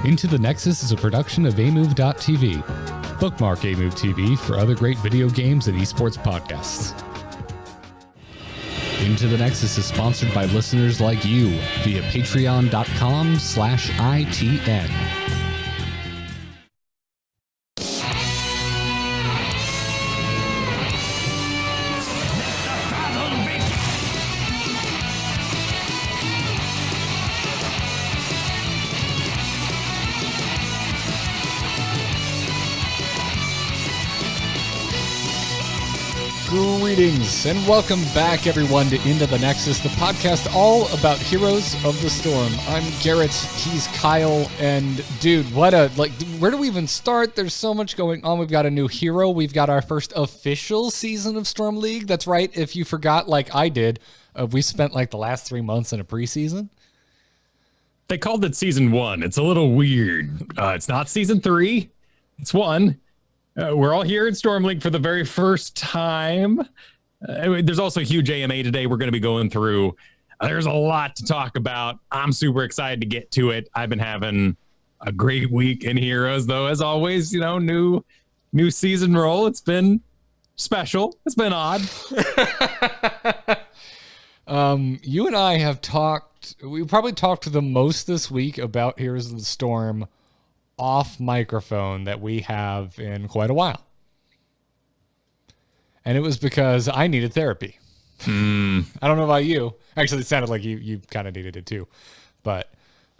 Into the Nexus is a production of amove.tv. Bookmark Amove TV for other great video games and esports podcasts. Into the Nexus is sponsored by listeners like you via patreon.com/ITN. Greetings and welcome back, everyone, to Into the Nexus, the podcast all about Heroes of the Storm. I'm Garrett, he's Kyle, and dude, where do we even start? There's so much going on. We've got a new hero. We've got our first official season of Storm League. That's right, if you forgot like I did, we spent like the last 3 months in a preseason. They called it season 1. It's a little weird. It's not season 3. It's 1. We're all here in Storm League for the very first time. There's also a huge AMA today we're going to be going through. There's a lot to talk about. I'm super excited to get to it. I've been having a great week in Heroes, though, as always, you know, new season roll. It's been special. It's been odd. You and I have talked, we probably talked the most this week about Heroes of the Storm off microphone that we have in quite a while. And it was because I needed therapy. I don't know about you. Actually, it sounded like you kind of needed it too. But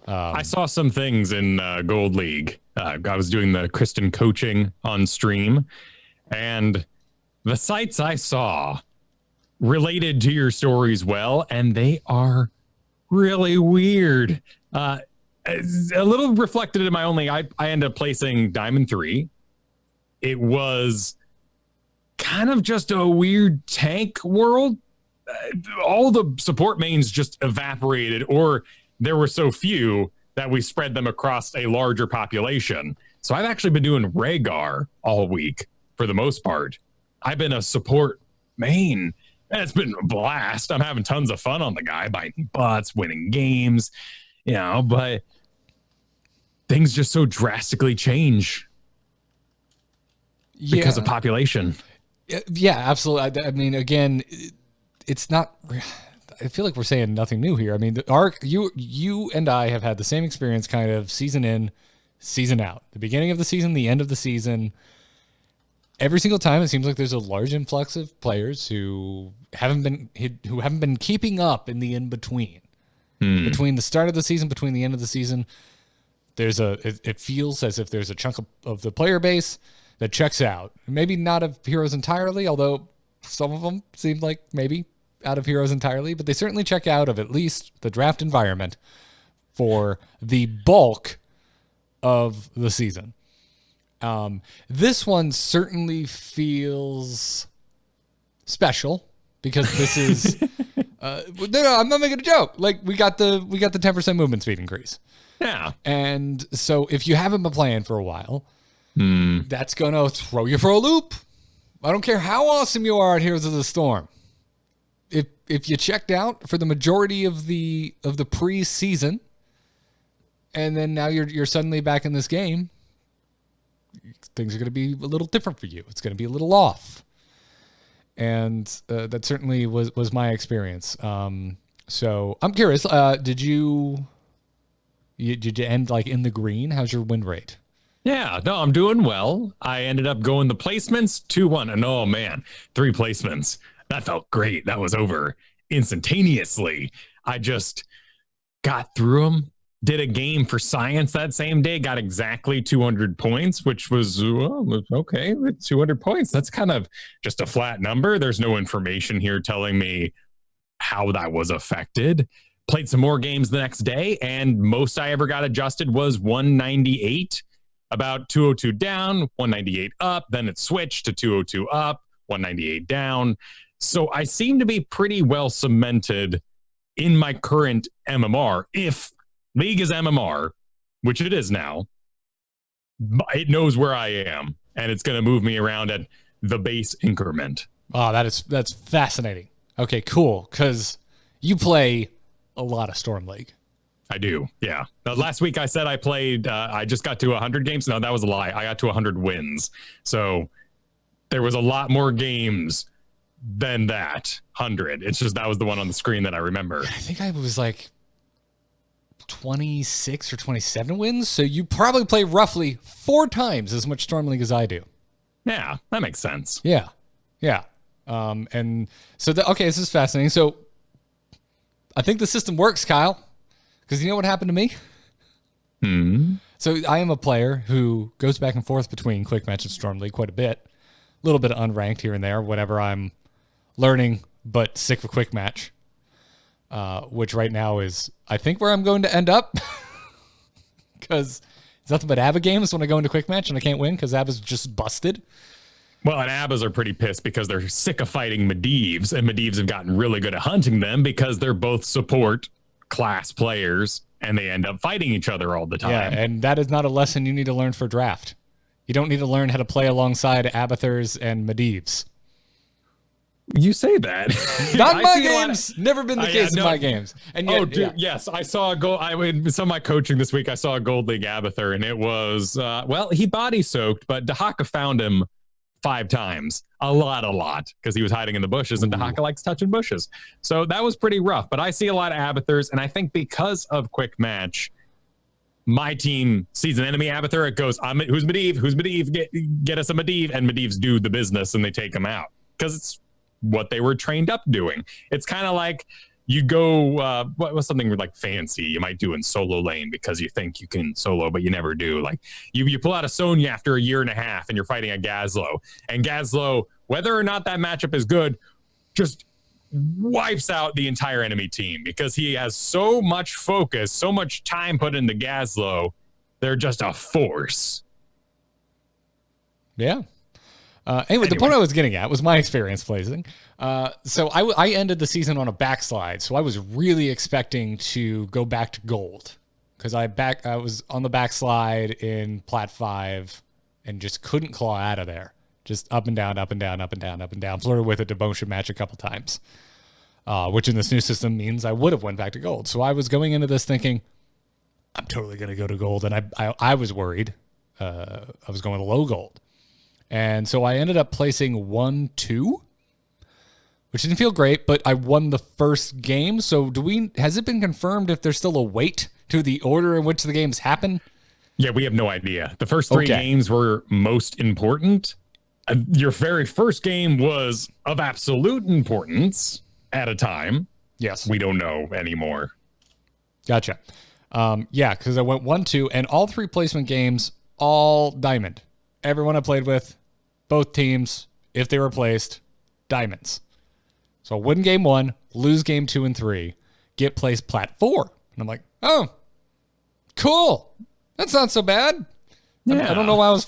I saw some things in Gold League. I was doing the Kristen coaching on stream, and the sites I saw related to your stories well, and they are really weird. A little reflected in my I ended up placing Diamond 3. It was kind of just a weird tank world. All the support mains just evaporated, or there were so few that we spread them across a larger population. So I've actually been doing Rhaegar all week for the most part. I've been a support main, and it's been a blast. I'm having tons of fun on the guy, biting butts, winning games, you know, but things just so drastically change because of population. Yeah, absolutely. I mean, again, it's not, I feel like we're saying nothing new here. I mean, you and I have had the same experience kind of season in, season out. The beginning of the season, the end of the season. Every single time it seems like there's a large influx of players who haven't been keeping up in the in-between. Between the start of the season, between the end of the season. It feels as if there's a chunk of the player base that checks out. Maybe not of Heroes entirely, although some of them seem like maybe out of Heroes entirely, but they certainly check out of at least the draft environment for the bulk of the season. This one certainly feels special because this is no, I'm not making a joke. Like we got the 10% movement speed increase. Yeah. And so if you haven't been playing for a while, that's going to throw you for a loop. I don't care how awesome you are at Heroes of the Storm. If you checked out for the majority of the pre-season, and then now you're suddenly back in this game, things are going to be a little different for you. It's going to be a little off. And that certainly was my experience. So I'm curious, did you end like in the green? How's your win rate? Yeah, no, I'm doing well. I ended up going the placements 2-1, and oh man, 3 placements. That felt great. That was over instantaneously. I just got through them, did a game for science that same day, got exactly 200 points, which was okay. 200 points. That's kind of just a flat number. There's no information here telling me how that was affected. Played some more games the next day, and most I ever got adjusted was 198, about 202 down, 198 up. Then it switched to 202 up, 198 down. So I seem to be pretty well cemented in my current MMR. If League is MMR, which it is now, it knows where I am, and it's going to move me around at the base increment. Oh, that's fascinating. Okay, cool, because you play a lot of Storm League. I do. Yeah. Last week I said I played, I just got to 100 games. No, that was a lie. I got to 100 wins. So there was a lot more games than that 100. It's just that was the one on the screen that I remember. I think I was like 26 or 27 wins. So you probably play roughly 4 times as much Storm League as I do. Yeah, that makes sense. Yeah. Yeah. And so, okay, this is fascinating. So I think the system works, Kyle, because you know what happened to me? So I am a player who goes back and forth between Quick Match and Storm League quite a bit. A little bit of unranked here and there, whenever I'm learning, but sick of Quick Match, which right now is, I think, where I'm going to end up. Because it's nothing but ABBA games when I go into Quick Match and I can't win because ABBA's just busted. Well, and Abbas are pretty pissed because they're sick of fighting Medivhs, and Medivhs have gotten really good at hunting them because they're both support class players, and they end up fighting each other all the time. Yeah, and that is not a lesson you need to learn for draft. You don't need to learn how to play alongside Abathurs and Medivhs. You say that. Not in my games. Never been the case in my games. And yet, dude, yes, I saw a gold. In some of my coaching this week, I saw a Gold League Abathur, and it was, well, he body soaked, but Dahaka found him 5 times. A lot, because he was hiding in the bushes, and Dahaka likes touching bushes. So that was pretty rough. But I see a lot of Abathurs, and I think because of Quick Match, my team sees an enemy Abathur, it goes, who's Medivh? Who's Medivh? Get us a Medivh, and Medivhs do the business, and they take him out. Because it's what they were trained up doing. It's kind of like you go, what was something like fancy you might do in solo lane because you think you can solo, but you never do. Like you pull out a Sonya after a year and a half and you're fighting a Gazlo. And Gazlo, whether or not that matchup is good, just wipes out the entire enemy team because he has so much focus, so much time put into Gazlo. They're just a force. Yeah. Anyway, the point I was getting at was my experience placing. So I ended the season on a backslide. So I was really expecting to go back to gold because I was on the backslide in Plat 5 and just couldn't claw out of there. Just up and down, up and down, up and down, up and down. Flirted with a demotion match a couple times, which in this new system means I would have went back to gold. So I was going into this thinking, I'm totally going to go to gold. And I was worried. I was going to low gold. And so I ended up placing 1-2, which didn't feel great, but I won the first game. So has it been confirmed if there's still a weight to the order in which the games happen? Yeah, we have no idea. The first 3 games were most important. Your very first game was of absolute importance at a time. Yes. We don't know anymore. Gotcha. Yeah, because I went 1-2, and all 3 placement games, all diamond. Everyone I played with, both teams, if they were placed, diamonds. So I win game 1, lose game 2 and 3, get placed Plat 4. And I'm like, oh, cool. That's not so bad. Yeah. I don't know why I was...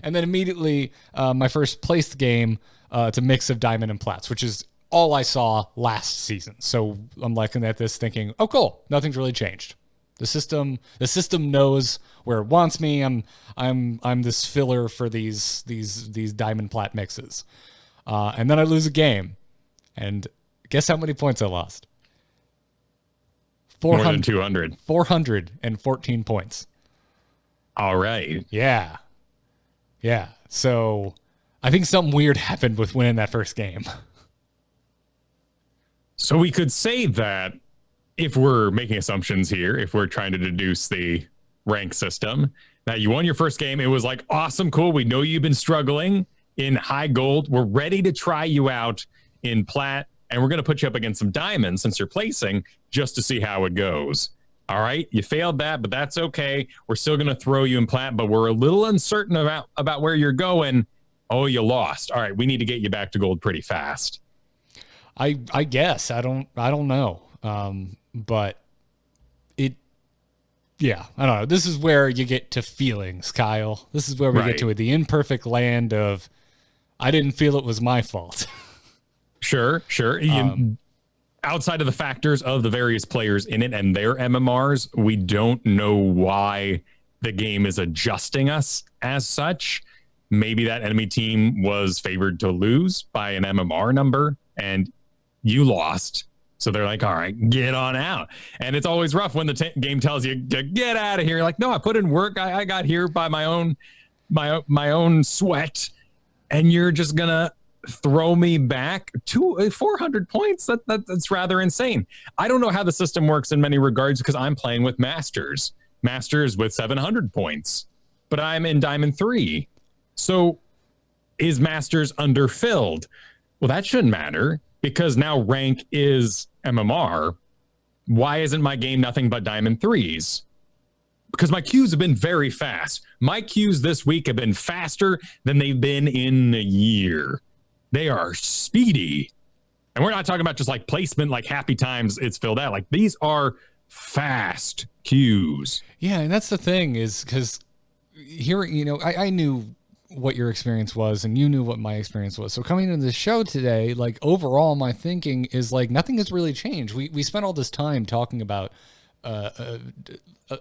And then immediately, my first placed game, it's a mix of diamond and plats, which is all I saw last season. So I'm looking at this thinking, oh, cool. Nothing's really changed. The system knows where it wants me. I'm this filler for these diamond plat mixes. And then I lose a game. And guess how many points I lost? 400, more than 200. 414 points. All right. Yeah. Yeah. So I think something weird happened with winning that first game. So we could say that if we're making assumptions here, if we're trying to deduce the rank system, that you won your first game, it was like, awesome, cool. We know you've been struggling in high gold. We're ready to try you out in plat, and we're going to put you up against some diamonds since you're placing just to see how it goes. All right, you failed that, but that's okay. We're still going to throw you in plat, but we're a little uncertain about where you're going. Oh, you lost. All right, we need to get you back to gold pretty fast. I guess. I don't know. But I don't know. This is where you get to feelings, Kyle. This is where we get to the imperfect land of, I didn't feel it was my fault. Sure. Outside of the factors of the various players in it and their MMRs, we don't know why the game is adjusting us as such. Maybe that enemy team was favored to lose by an MMR number and you lost. So they're like, all right, get on out. And it's always rough when the game tells you to get out of here. You're like, no, I put in work. I got here by my own sweat. And you're just going to throw me back to 400 points. That's rather insane. I don't know how the system works in many regards because I'm playing with Masters with 700 points, but I'm in Diamond 3. So is Masters underfilled? Well, that shouldn't matter because now rank is MMR. Why isn't my game nothing but Diamond 3s? Because my queues have been very fast. My queues this week have been faster than they've been in a year. They are speedy. And we're not talking about just like placement, like happy times it's filled out. Like these are fast queues. Yeah, and that's the thing is because hearing, I knew what your experience was and you knew what my experience was. So coming into the show today, like overall, my thinking is like nothing has really changed. We spent all this time talking about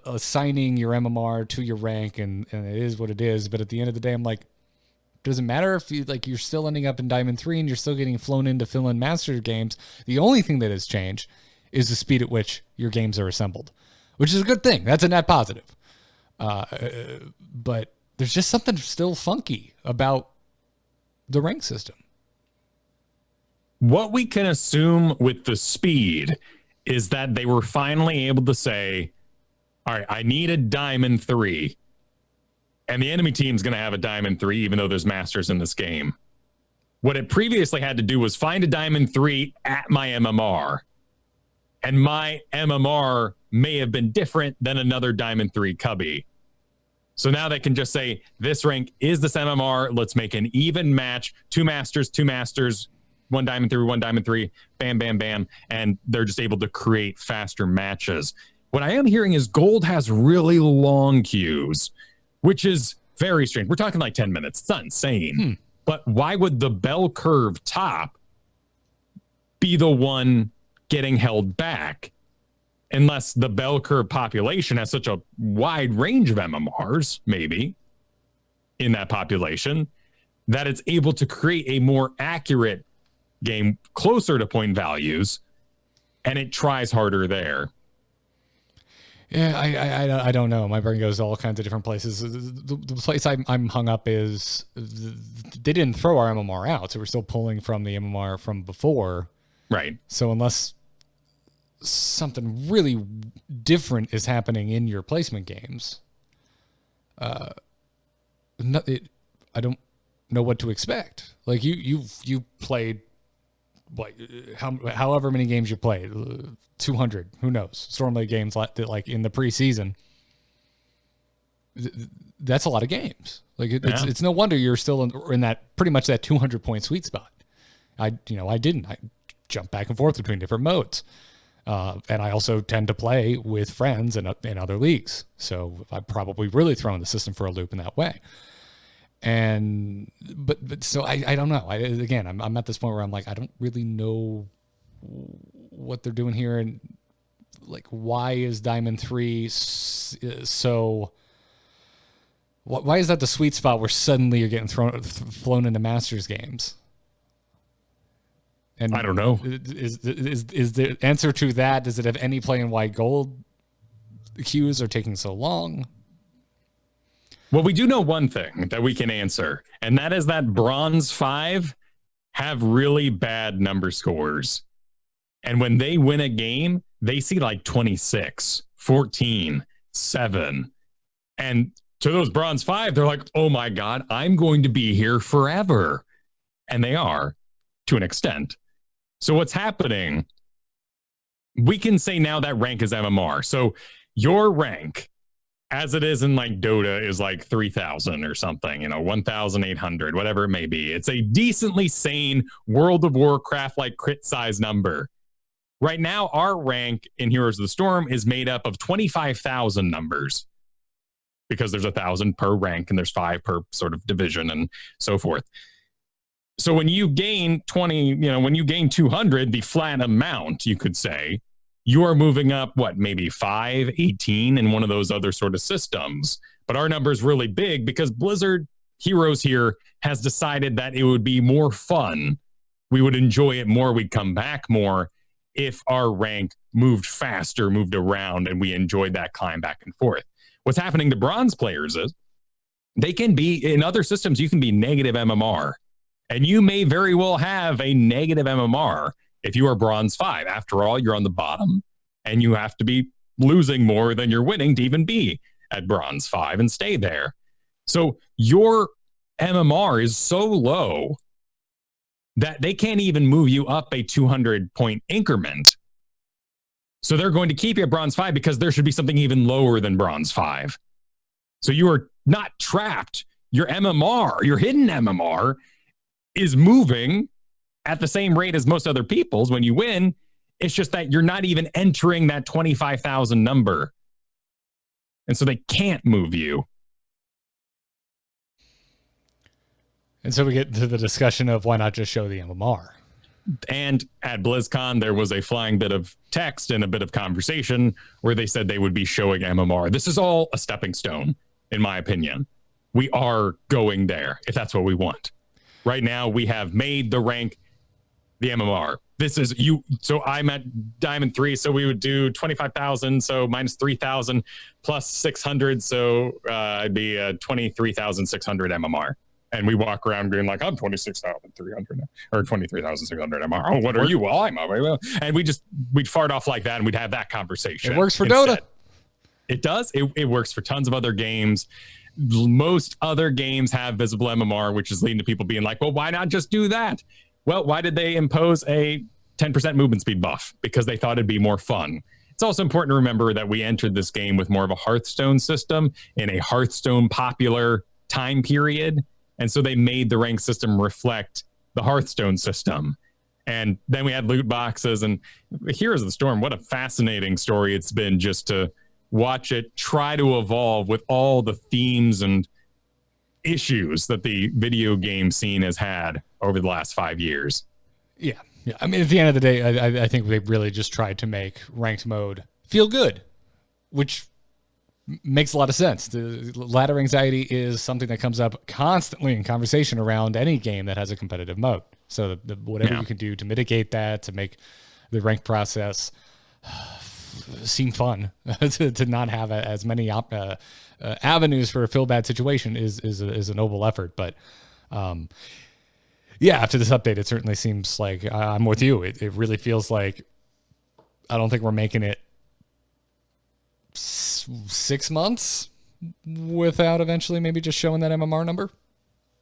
assigning your MMR to your rank and it is what it is. But at the end of the day, I'm like, does it matter if you're still ending up in Diamond 3 and you're still getting flown in to fill in Master games? The only thing that has changed is the speed at which your games are assembled, which is a good thing. That's a net positive. But there's just something still funky about the rank system. What we can assume with the speed is that they were finally able to say, all right, I need a Diamond 3. And the enemy team's going to have a Diamond 3, even though there's Masters in this game. What it previously had to do was find a Diamond 3 at my MMR. And my MMR may have been different than another Diamond 3 cubby. So now they can just say, this rank is this MMR. Let's make an even match. 2 Masters, 1 Diamond 3, 1 Diamond 3, bam, bam, bam. And they're just able to create faster matches. What I am hearing is Gold has really long queues, which is very strange. We're talking like 10 minutes. It's not insane. But why would the bell curve top be the one getting held back? Unless the bell curve population has such a wide range of MMRs, maybe, in that population, that it's able to create a more accurate game closer to point values, and it tries harder there. Yeah, I don't know. My brain goes to all kinds of different places. The place I'm hung up is they didn't throw our MMR out, so we're still pulling from the MMR from before. Right. So unless something really different is happening in your placement games, I don't know what to expect. Like you played however many games you played, 200, who knows, Stormlight games like in the preseason. That's a lot of games. Like it's no wonder you're still in that pretty much that 200 point sweet spot. I jump back and forth between different modes. And I also tend to play with friends in other leagues. So I'm probably really throwing the system for a loop in that way. But so I don't know. I'm at this point where I'm like, I don't really know what they're doing here. And like, why is Diamond 3 so... Why is that the sweet spot where suddenly you're getting flown into Masters games? And I don't know. Is the answer to that, does it have any play in why Gold queues are taking so long? Well, we do know one thing that we can answer, and that is that Bronze 5 have really bad number scores. And when they win a game, they see like 26, 14, 7. And to those Bronze 5, they're like, oh my God, I'm going to be here forever. And they are, to an extent. So what's happening, we can say now that rank is MMR. So your rank, as it is in like Dota, is like 3,000 or something, 1,800, whatever it may be. It's a decently sane World of Warcraft like crit size number. Right now, our rank in Heroes of the Storm is made up of 25,000 numbers because there's 1,000 per rank and there's 5 per sort of division and so forth. So when you gain 200, the flat amount, you could say, you are moving up, maybe 5, 18 in one of those other sort of systems. But our number is really big because Blizzard Heroes here has decided that it would be more fun. We would enjoy it more. We'd come back more if our rank moved faster, moved around, and we enjoyed that climb back and forth. What's happening to bronze players is they can be, in other systems, you can be negative MMR. And you may very well have a negative MMR if you are bronze 5. After all, you're on the bottom, and you have to be losing more than you're winning to even be at bronze 5 and stay there. So your MMR is so low that they can't even move you up a 200-point increment. So they're going to keep you at bronze 5 because there should be something even lower than bronze 5. So you are not trapped. Your MMR, your hidden MMR, is moving at the same rate as most other people's when you win. It's just that you're not even entering that 25,000 number. And so they can't move you. And so we get to the discussion of why not just show the MMR. And at BlizzCon, there was a flying bit of text and a bit of conversation where they said they would be showing MMR. This is all a stepping stone, in my opinion. We are going there, if that's what we want. Right now, we have made the rank the MMR. This is you. So I'm at Diamond 3, so we would do 25,000, so minus 3,000 plus 600, so it'd be 23,600 MMR. And we walk around being like, I'm 26,300 or 23,600 MMR. Oh, what are you? Well, I'm up. And we'd fart off like that, and we'd have that conversation. It works for Dota. It does. It works for tons of other games. Most other games have visible MMR, which is leading to people being like, well, why not just do that? Well, why did they impose a 10% movement speed buff? Because they thought it'd be more fun. It's also important to remember that we entered this game with more of a Hearthstone system in a Hearthstone popular time period. And so they made the rank system reflect the Hearthstone system. And then we had loot boxes and Heroes of the Storm. What a fascinating story it's been just to watch it try to evolve with all the themes and issues that the video game scene has had over the last 5 years. Yeah. I mean, at the end of the day, I think they really just tried to make ranked mode feel good, which makes a lot of sense. The ladder anxiety is something that comes up constantly in conversation around any game that has a competitive mode. So whatever you can do to mitigate that, to make the rank process seem fun, to not have as many avenues for a feel bad situation is a noble effort. But yeah, after this update, it certainly seems like I'm with you. It really feels like I don't think we're making it 6 months without eventually maybe just showing that MMR number.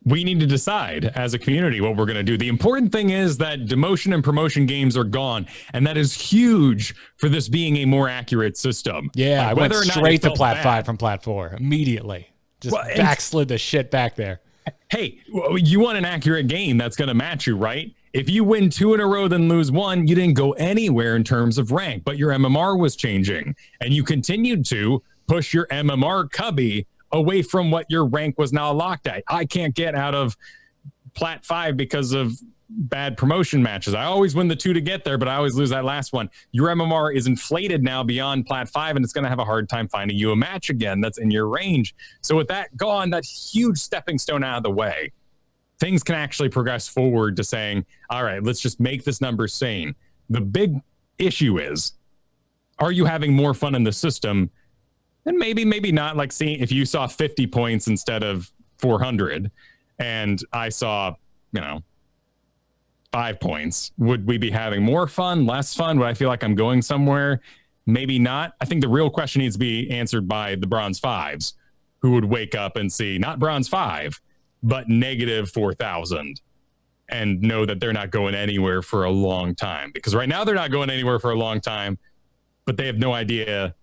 We need to decide as a community what we're going to do. The important thing is that demotion and promotion games are gone, and that is huge for this being a more accurate system. Yeah, like I went straight to Plat 5 from Plat 4 immediately. Just backslid the shit back there. Hey, you want an accurate game that's going to match you, right? If you win 2 in a row, then lose 1, you didn't go anywhere in terms of rank, but your MMR was changing, and you continued to push your MMR cubby away from what your rank was now locked at. I can't get out of Plat 5 because of bad promotion matches. I always win the 2 to get there, but I always lose that last one. Your MMR is inflated now beyond Plat 5, and it's going to have a hard time finding you a match again that's in your range. So with that gone, that huge stepping stone out of the way, things can actually progress forward to saying, all right, let's just make this number sane. The big issue is, are you having more fun in the system? And maybe not. Like, seeing if you saw 50 points instead of 400 and I saw, 5 points, would we be having more fun, less fun? Would I feel like I'm going somewhere? Maybe not. I think the real question needs to be answered by the bronze 5s, who would wake up and see not bronze 5, but negative 4,000 and know that they're not going anywhere for a long time. Because right now they're not going anywhere for a long time, but they have no idea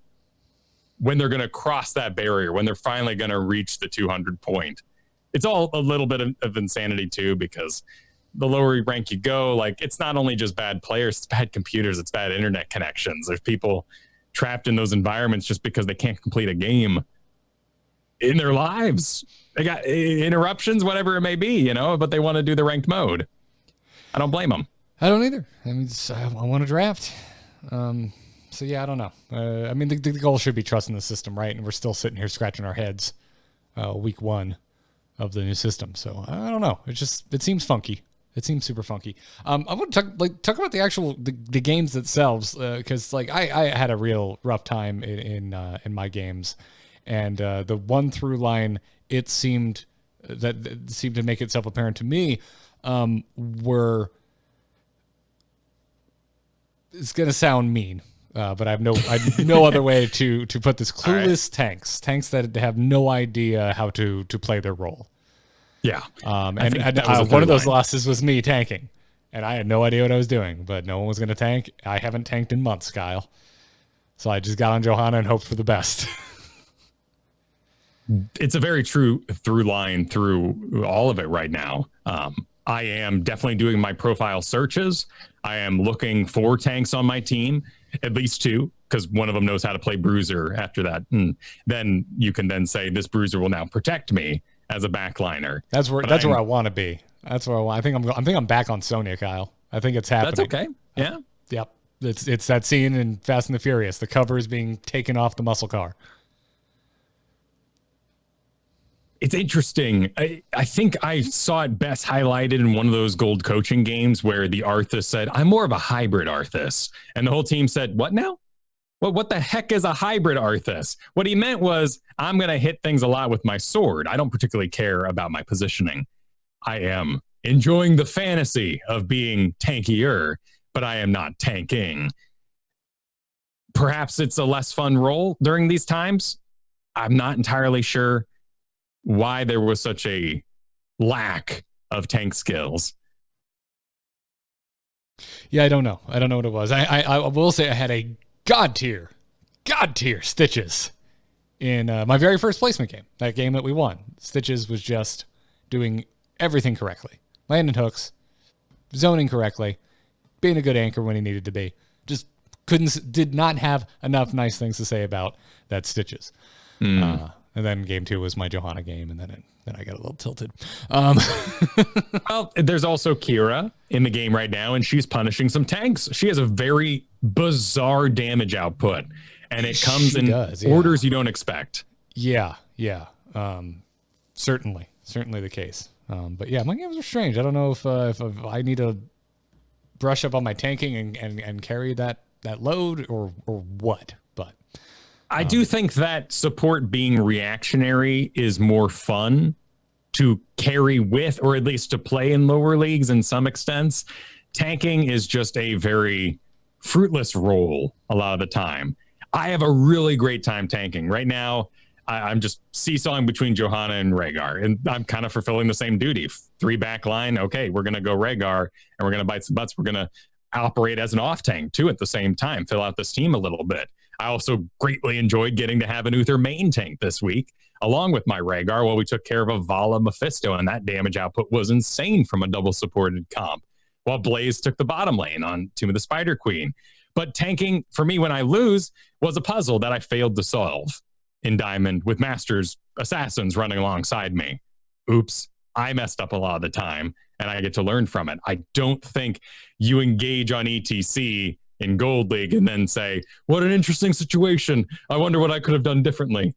when they're going to cross that barrier, when they're finally going to reach the 200 point. It's all a little bit of insanity too, because the lower rank you go, like, it's not only just bad players, it's bad computers, it's bad internet connections. There's people trapped in those environments just because they can't complete a game in their lives. They got interruptions, whatever it may be, but they want to do the ranked mode. I don't blame them. I don't either. I mean, I want to draft. So yeah, I don't know. I mean, the goal should be trusting the system, right? And we're still sitting here scratching our heads week 1 of the new system. So I don't know. It seems funky. It seems super funky. I want to talk about the actual the games themselves, because I had a real rough time in my games, and the one through line it seemed to make itself apparent to me were, it's gonna sound mean, but I have no other way to put this. Clueless tanks that have no idea how to play their role. Yeah. And one of those losses was me tanking, and I had no idea what I was doing, but no one was going to tank. I haven't tanked in months, Kyle. So I just got on Johanna and hoped for the best. It's a very true through line through all of it right now. I am definitely doing my profile searches. I am looking for tanks on my team, at least 2, because one of them knows how to play bruiser after that. And then you can then say this bruiser will now protect me as a backliner. That's where I want to be. That's where I think I'm back on Sonya, Kyle. I think it's happening. That's okay. Yeah. Yep. It's that scene in Fast and the Furious. The cover is being taken off the muscle car. It's interesting. I think I saw it best highlighted in one of those gold coaching games where the Arthas said, I'm more of a hybrid Arthas. And the whole team said, what now? Well, what the heck is a hybrid Arthas? What he meant was, I'm going to hit things a lot with my sword. I don't particularly care about my positioning. I am enjoying the fantasy of being tankier, but I am not tanking. Perhaps it's a less fun role during these times. I'm not entirely sure why there was such a lack of tank skills. Yeah, I don't know. I don't know what it was. I will say I had a God tier Stitches in my very first placement game. That game that we won. Stitches was just doing everything correctly. Landing hooks, zoning correctly, being a good anchor when he needed to be. Just did not have enough nice things to say about that Stitches. And then game 2 was my Johanna game, and then I got a little tilted. Well, there's also Qhira in the game right now, and she's punishing some tanks. She has a very bizarre damage output, and it comes in orders you don't expect. Yeah. Certainly the case. But yeah, my games are strange. I don't know if I need to brush up on my tanking and carry that load or what, but I do think that support being reactionary is more fun to carry with, or at least to play in lower leagues in some extents. Tanking is just a very fruitless role a lot of the time. I have a really great time tanking. Right now, I'm just seesawing between Johanna and Rhaegar, and I'm kind of fulfilling the same duty. 3 back line, okay, we're going to go Rhaegar, and we're going to bite some butts. We're going to operate as an off tank, too, at the same time, fill out this team a little bit. I also greatly enjoyed getting to have an Uther main tank this week, along with my Rhaegar, while we took care of a Vala Mephisto, and that damage output was insane from a double supported comp, while Blaze took the bottom lane on Tomb of the Spider Queen. But tanking, for me, when I lose, was a puzzle that I failed to solve in Diamond with Masters Assassins running alongside me. Oops, I messed up a lot of the time, and I get to learn from it. I don't think you engage on ETC in Gold League and then say, what an interesting situation. I wonder what I could have done differently.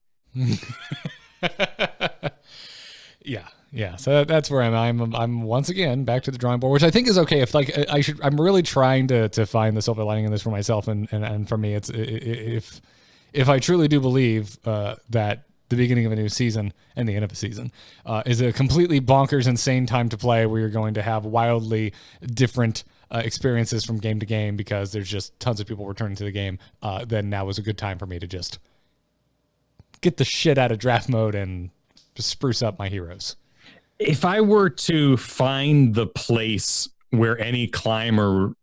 Yeah. So that's where I'm once again back to the drawing board, which I think is okay. If I'm really trying to find the silver lining in this for myself, and for me, it's if I truly do believe that the beginning of a new season and the end of a season is a completely bonkers, insane time to play, where you're going to have wildly different experiences from game to game because there's just tons of people returning to the game, then now is a good time for me to just get the shit out of draft mode and just spruce up my heroes. If I were to find the place where any climber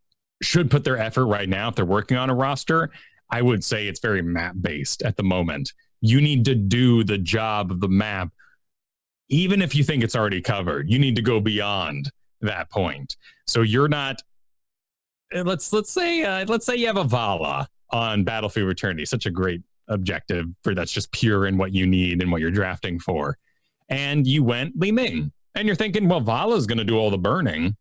should put their effort right now, if they're working on a roster, I would say it's very map-based at the moment. You need to do the job of the map. Even if you think it's already covered, you need to go beyond that point. So you're not, let's say you have a Vala on Battlefield Eternity, such a great objective for that's just pure in what you need and what you're drafting for. And you went Li Ming, and you're thinking, well, Vala's going to do all the burning.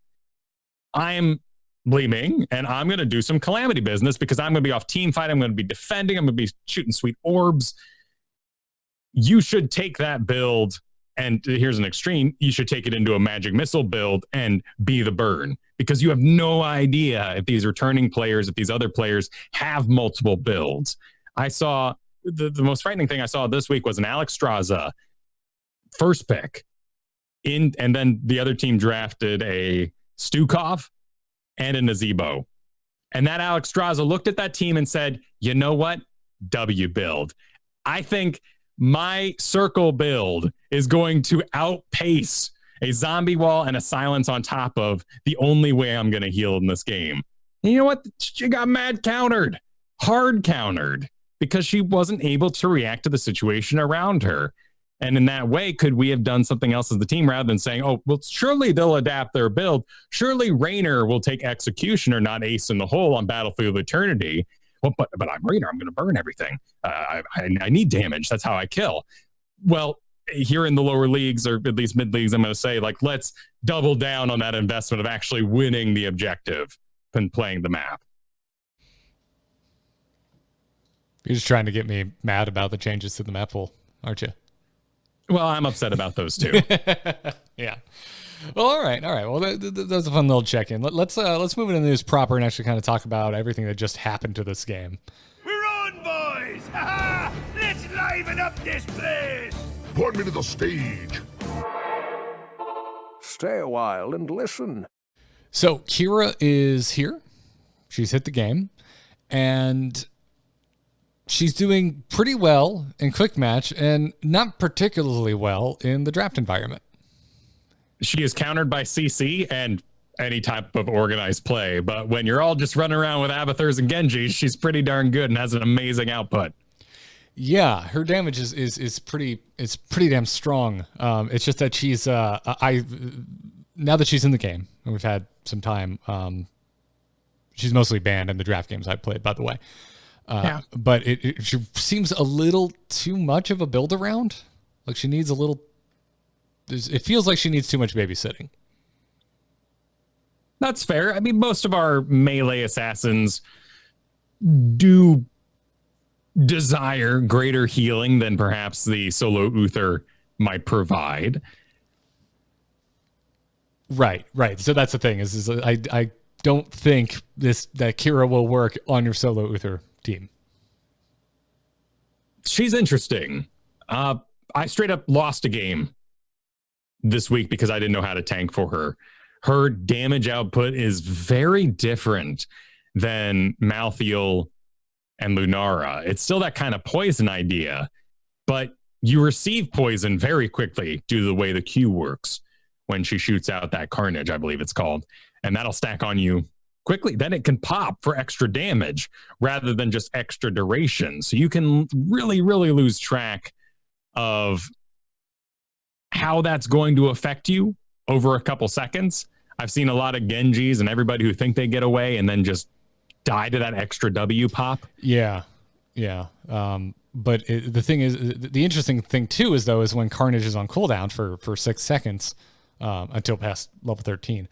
I'm Li Ming, and I'm going to do some Calamity business because I'm going to be off team fight. I'm going to be defending. I'm going to be shooting sweet orbs. You should take that build And here's an extreme. You should take it into a magic missile build and be the burn, because you have no idea if these returning players, if these other players have multiple builds. I saw the most frightening thing I saw this week was an Alex Straza first pick and then the other team drafted a Stukov and a Nazebo. And that Alex Straza looked at that team and said, you know what? W build. I think my circle build is going to outpace a zombie wall and a silence on top of the only way I'm going to heal in this game. And you know what? She got mad countered, hard countered, because she wasn't able to react to the situation around her. And in that way, could we have done something else as the team rather than saying, oh, well, surely they'll adapt their build. Surely Raynor will take Executioner, not Ace in the Hole on Battlefield of Eternity. Well, but I'm Raynor. I'm going to burn everything. I need damage. That's how I kill. Well, here in the lower leagues, or at least mid leagues, I'm going to say, like, let's double down on that investment of actually winning the objective and playing the map. You're just trying to get me mad about the changes to the map pool, aren't you? Well, I'm upset about those too. Yeah. Well, all right. Well, that was a fun little check-in. Let's move into the news proper and actually kind of talk about everything that just happened to this game. We're on, boys! Ha-ha! Let's liven up this place! Point me to the stage. Stay a while and listen. So Qhira is here. She's hit the game, and she's doing pretty well in quick match and not particularly well in the draft environment. She is countered by CC and any type of organized play. But when you're all just running around with Abathurs and Genjis, she's pretty darn good and has an amazing output. Yeah, her damage is pretty damn strong. It's just that she's now that she's in the game and we've had some time, she's mostly banned in the draft games I've played, by the way. Yeah. But she seems a little too much of a build around. Like she needs a little. It feels like she needs too much babysitting. That's fair. I mean, most of our melee assassins do desire greater healing than perhaps the solo Uther might provide. Right. So that's the thing is I don't think that Qhira will work on your solo Uther team. She's interesting. I straight up lost a game this week because I didn't know how to tank for her. Her damage output is very different than Malthael and Lunara. It's still that kind of poison idea, but you receive poison very quickly due to the way the Q works when she shoots out that Carnage, I believe it's called, and that'll stack on you quickly. Then it can pop for extra damage rather than just extra duration. So you can really, really lose track of how that's going to affect you over a couple seconds. I've seen a lot of Genjis and everybody who think they get away and then just die to that extra W pop. Yeah. But the thing is, the interesting thing too is when Carnage is on cooldown for 6 seconds until past level 13,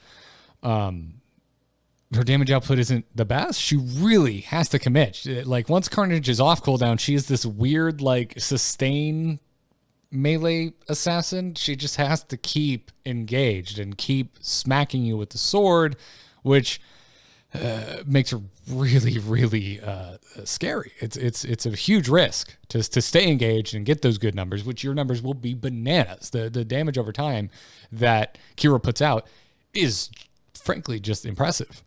her damage output isn't the best. She really has to commit. Like once Carnage is off cooldown, she is this weird like sustain melee assassin. She just has to keep engaged and keep smacking you with the sword, which makes her really, really scary. It's a huge risk to stay engaged and get those good numbers, which your numbers will be bananas. The damage over time that Qhira puts out is frankly just impressive.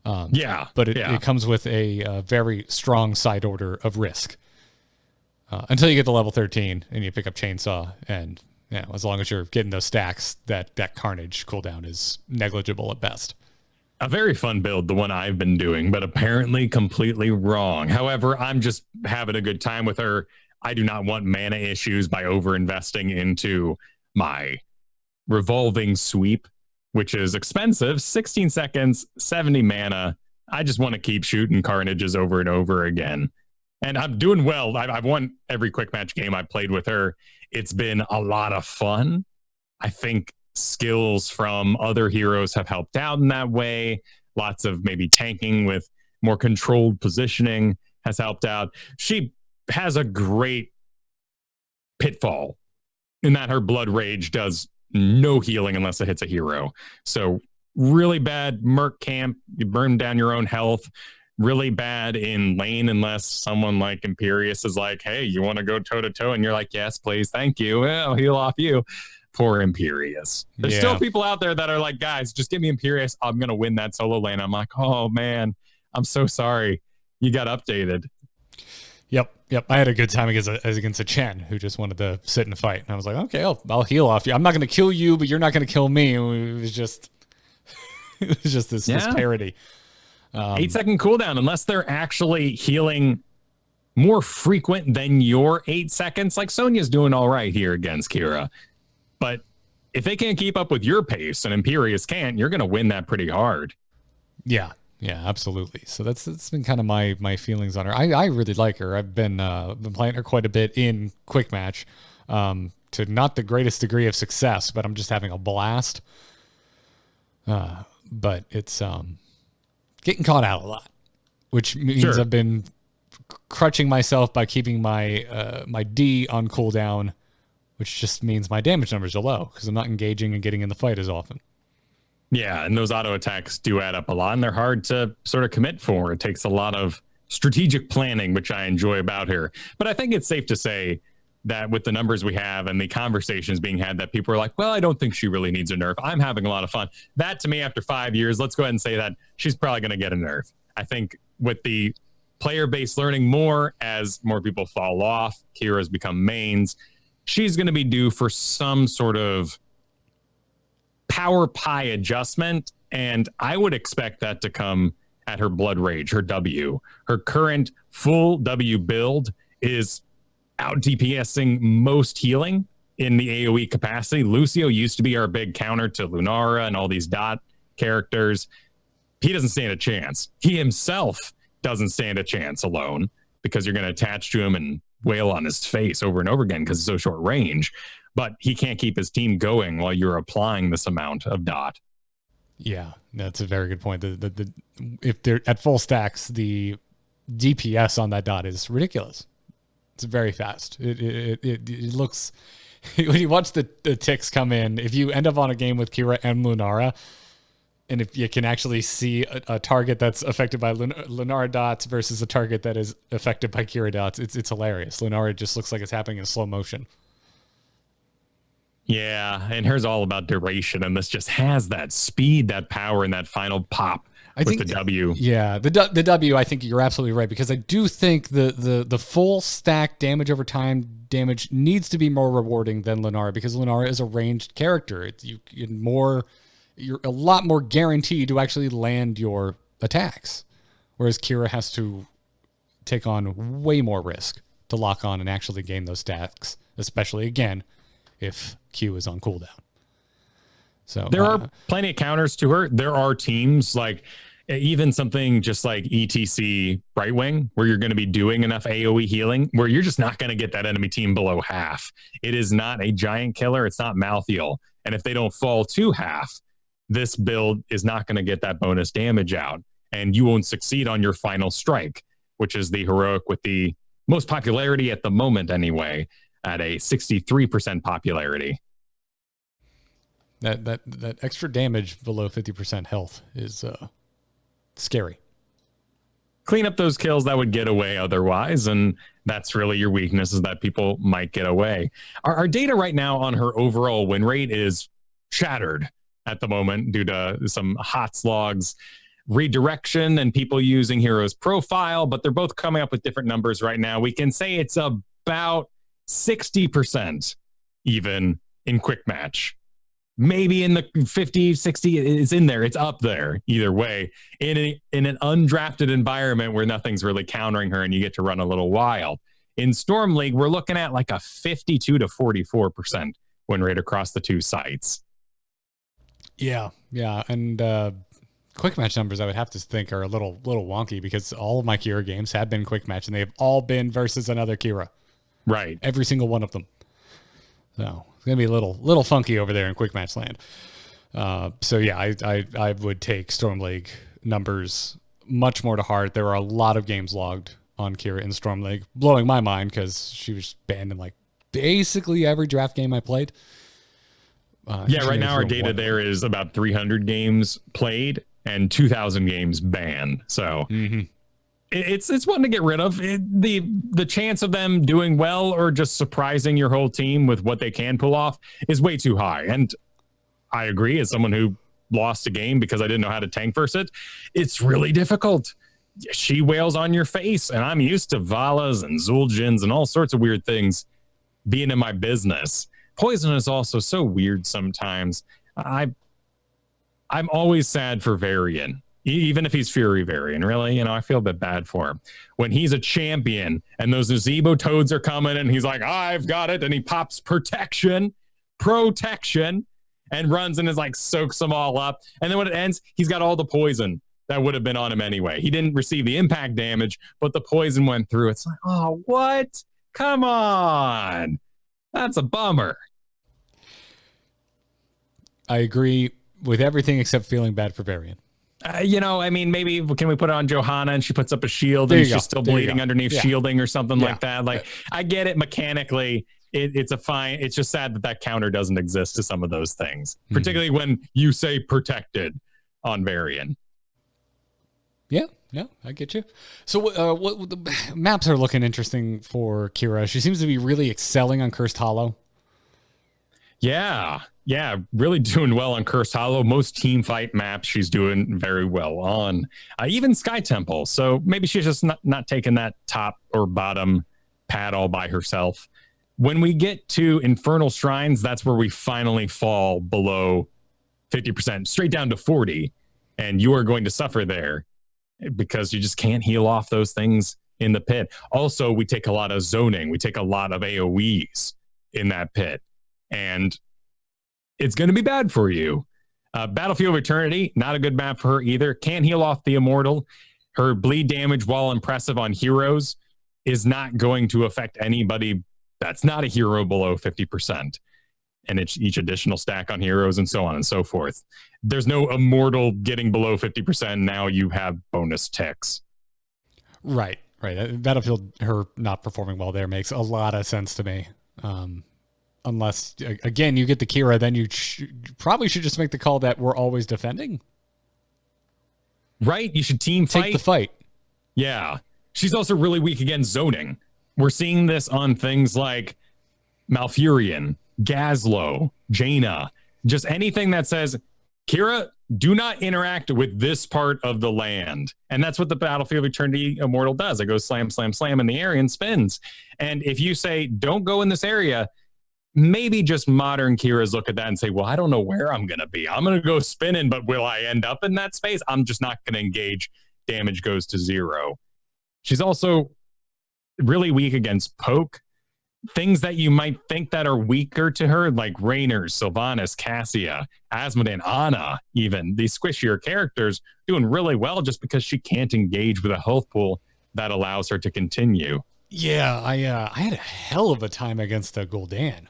But it comes with a very strong side order of risk. Until you get to level 13 and you pick up Chainsaw, and as long as you're getting those stacks, that Carnage cooldown is negligible at best. A very fun build, the one I've been doing, but apparently completely wrong. However, I'm just having a good time with her. I do not want mana issues by over-investing into my revolving sweep, which is expensive, 16 seconds, 70 mana. I just want to keep shooting Carnages over and over again. And I'm doing well. I've won every quick match game I played with her. It's been a lot of fun. I think skills from other heroes have helped out in that way. Lots of maybe tanking with more controlled positioning has helped out. She has a great pitfall in that her Blood Rage does no healing unless it hits a hero. So really bad Merc camp. You burn down your own health. Really bad in lane unless someone like Imperious is like, hey, you want to go toe-to-toe? And you're like, yes, please, thank you. I'll heal off you. Poor Imperious. There's still people out there that are like, guys, just give me Imperious. I'm going to win that solo lane. I'm like, oh, man, I'm so sorry. You got updated. Yep. I had a good time against a Chen who just wanted to sit and fight. And I was like, okay, I'll heal off you. I'm not going to kill you, but you're not going to kill me. It was just this parody. 8-second cooldown, unless they're actually healing more frequent than your 8 seconds. Like Sonya's doing all right here against Qhira. But if they can't keep up with your pace and Imperious can't, you're going to win that pretty hard. Yeah, absolutely. So that's been kind of my feelings on her. I really like her. I've been playing her quite a bit in quick match, to not the greatest degree of success, but I'm just having a blast. But it's getting caught out a lot, which means I've been crutching myself by keeping my my D on cooldown, which just means my damage numbers are low because I'm not engaging and getting in the fight as often. Yeah, and those auto attacks do add up a lot, and they're hard to sort of commit for. It takes a lot of strategic planning, which I enjoy about her. But I think it's safe to say that with the numbers we have and the conversations being had, that people are like, well, I don't think she really needs a nerf. I'm having a lot of fun. That, to me, after 5 years, let's go ahead and say that she's probably going to get a nerf. I think with the player base learning more as more people fall off, Qhira's become mains, she's going to be due for some sort of power pie adjustment, and I would expect that to come at her Blood Rage, her W. Her current full W build is out DPSing most healing in the AoE capacity. Lucio used to be our big counter to Lunara and all these dot characters. He doesn't stand a chance. He himself doesn't stand a chance alone because you're going to attach to him and wail on his face over and over again because it's so short range. But he can't keep his team going while you're applying this amount of dot. Yeah, that's a very good point. If they're at full stacks, the DPS on that dot is ridiculous. It's very fast. It looks, when you watch the ticks come in, if you end up on a game with Qhira and Lunara, and if you can actually see a target that's affected by Lunara dots versus a target that is affected by Qhira dots, it's hilarious. Lunara just looks like it's happening in slow motion. Yeah, and hers all about duration, and this just has that speed, that power, and that final pop. I think the W. Yeah, the W, I think you're absolutely right, because I do think the full stack damage over time damage needs to be more rewarding than Lunara, because Lunara is a ranged character. You're a lot more guaranteed to actually land your attacks, whereas Qhira has to take on way more risk to lock on and actually gain those stacks, especially again if Q is on cooldown. So there are plenty of counters to her. There are teams like even something just like ETC Brightwing, where you're going to be doing enough AoE healing where you're just not going to get that enemy team below half. It is not a giant killer. It's not Malthael. And if they don't fall to half, this build is not going to get that bonus damage out. And you won't succeed on your final strike, which is the heroic with the most popularity at the moment anyway, at a 63% popularity. That extra damage below 50% health is scary. Clean up those kills that would get away otherwise, and that's really your weakness, is that people might get away. Our data right now on her overall win rate is shattered at the moment due to some hot slogs, redirection, and people using Hero's profile, but they're both coming up with different numbers right now. We can say it's about 60% even in quick match. Maybe in the 50, 60, it's in there. It's up there either way. In an undrafted environment where nothing's really countering her and you get to run a little wild. In Storm League, we're looking at like a 52 to 44% win rate across the two sites. Yeah. And quick match numbers, I would have to think, are a little wonky, because all of my Qhira games have been quick match, and they've all been versus another Qhira. Right. Every single one of them. So it's going to be a little funky over there in quick match land. So yeah, I would take Storm League numbers much more to heart. There are a lot of games logged on Qhira in Storm League, blowing my mind because she was banned in like basically every draft game I played. Right now our data there is about 300 games played and 2,000 games banned. So it's one to get rid of. The chance of them doing well or just surprising your whole team with what they can pull off is way too high. And I agree, as someone who lost a game because I didn't know how to tank versus it, it's really difficult. She wails on your face, and I'm used to Valas and Zuljins and all sorts of weird things being in my business. Poison is also so weird sometimes. I'm always sad for Varian, even if he's Fury Varian, really. I feel a bit bad for him. When he's a champion and those Nazebo toads are coming and he's like, I've got it, and he pops protection, and runs and is like soaks them all up. And then when it ends, he's got all the poison that would have been on him anyway. He didn't receive the impact damage, but the poison went through. It's like, oh, what? Come on. That's a bummer. I agree with everything except feeling bad for Varian. Maybe can we put it on Johanna and she puts up a shield and she's still bleeding underneath shielding or something like that? Like, I get it mechanically. It's a fine. It's just sad that counter doesn't exist to some of those things, particularly when you say protected on Varian. Yeah, no, I get you. So what the maps are looking interesting for Qhira. She seems to be really excelling on Cursed Hollow. Yeah, really doing well on Cursed Hollow. Most team fight maps she's doing very well on. Even Sky Temple. So maybe she's just not taking that top or bottom pad all by herself. When we get to Infernal Shrines, that's where we finally fall below 50%, straight down to 40. And you are going to suffer there because you just can't heal off those things in the pit. Also, we take a lot of zoning. We take a lot of AoEs in that pit. And it's going to be bad for you. Battlefield of Eternity, not a good map for her either. Can't heal off the Immortal. Her bleed damage, while impressive on heroes, is not going to affect anybody that's not a hero below 50%. And it's each additional stack on heroes and so on and so forth. There's no Immortal getting below 50%. Now you have bonus ticks. Right. Battlefield, her not performing well there makes a lot of sense to me. Unless, again, you get the Qhira, then you probably should just make the call that we're always defending. Right? You should team fight. Take the fight. Yeah. She's also really weak against zoning. We're seeing this on things like Malfurion, Gazlo, Jaina, just anything that says, Qhira, do not interact with this part of the land. And that's what the Battlefield of Eternity Immortal does. It goes slam, slam, slam in the area and spins. And if you say, don't go in this area, maybe just modern Qhira's look at that and say, well, I don't know where I'm going to be. I'm going to go spinning, but will I end up in that space? I'm just not going to engage. Damage goes to 0. She's also really weak against poke. Things that you might think that are weaker to her, like Raynor, Sylvanas, Cassia, Asmodee, Ana, even these squishier characters doing really well just because she can't engage with a health pool that allows her to continue. Yeah, I had a hell of a time against the Gul'dan.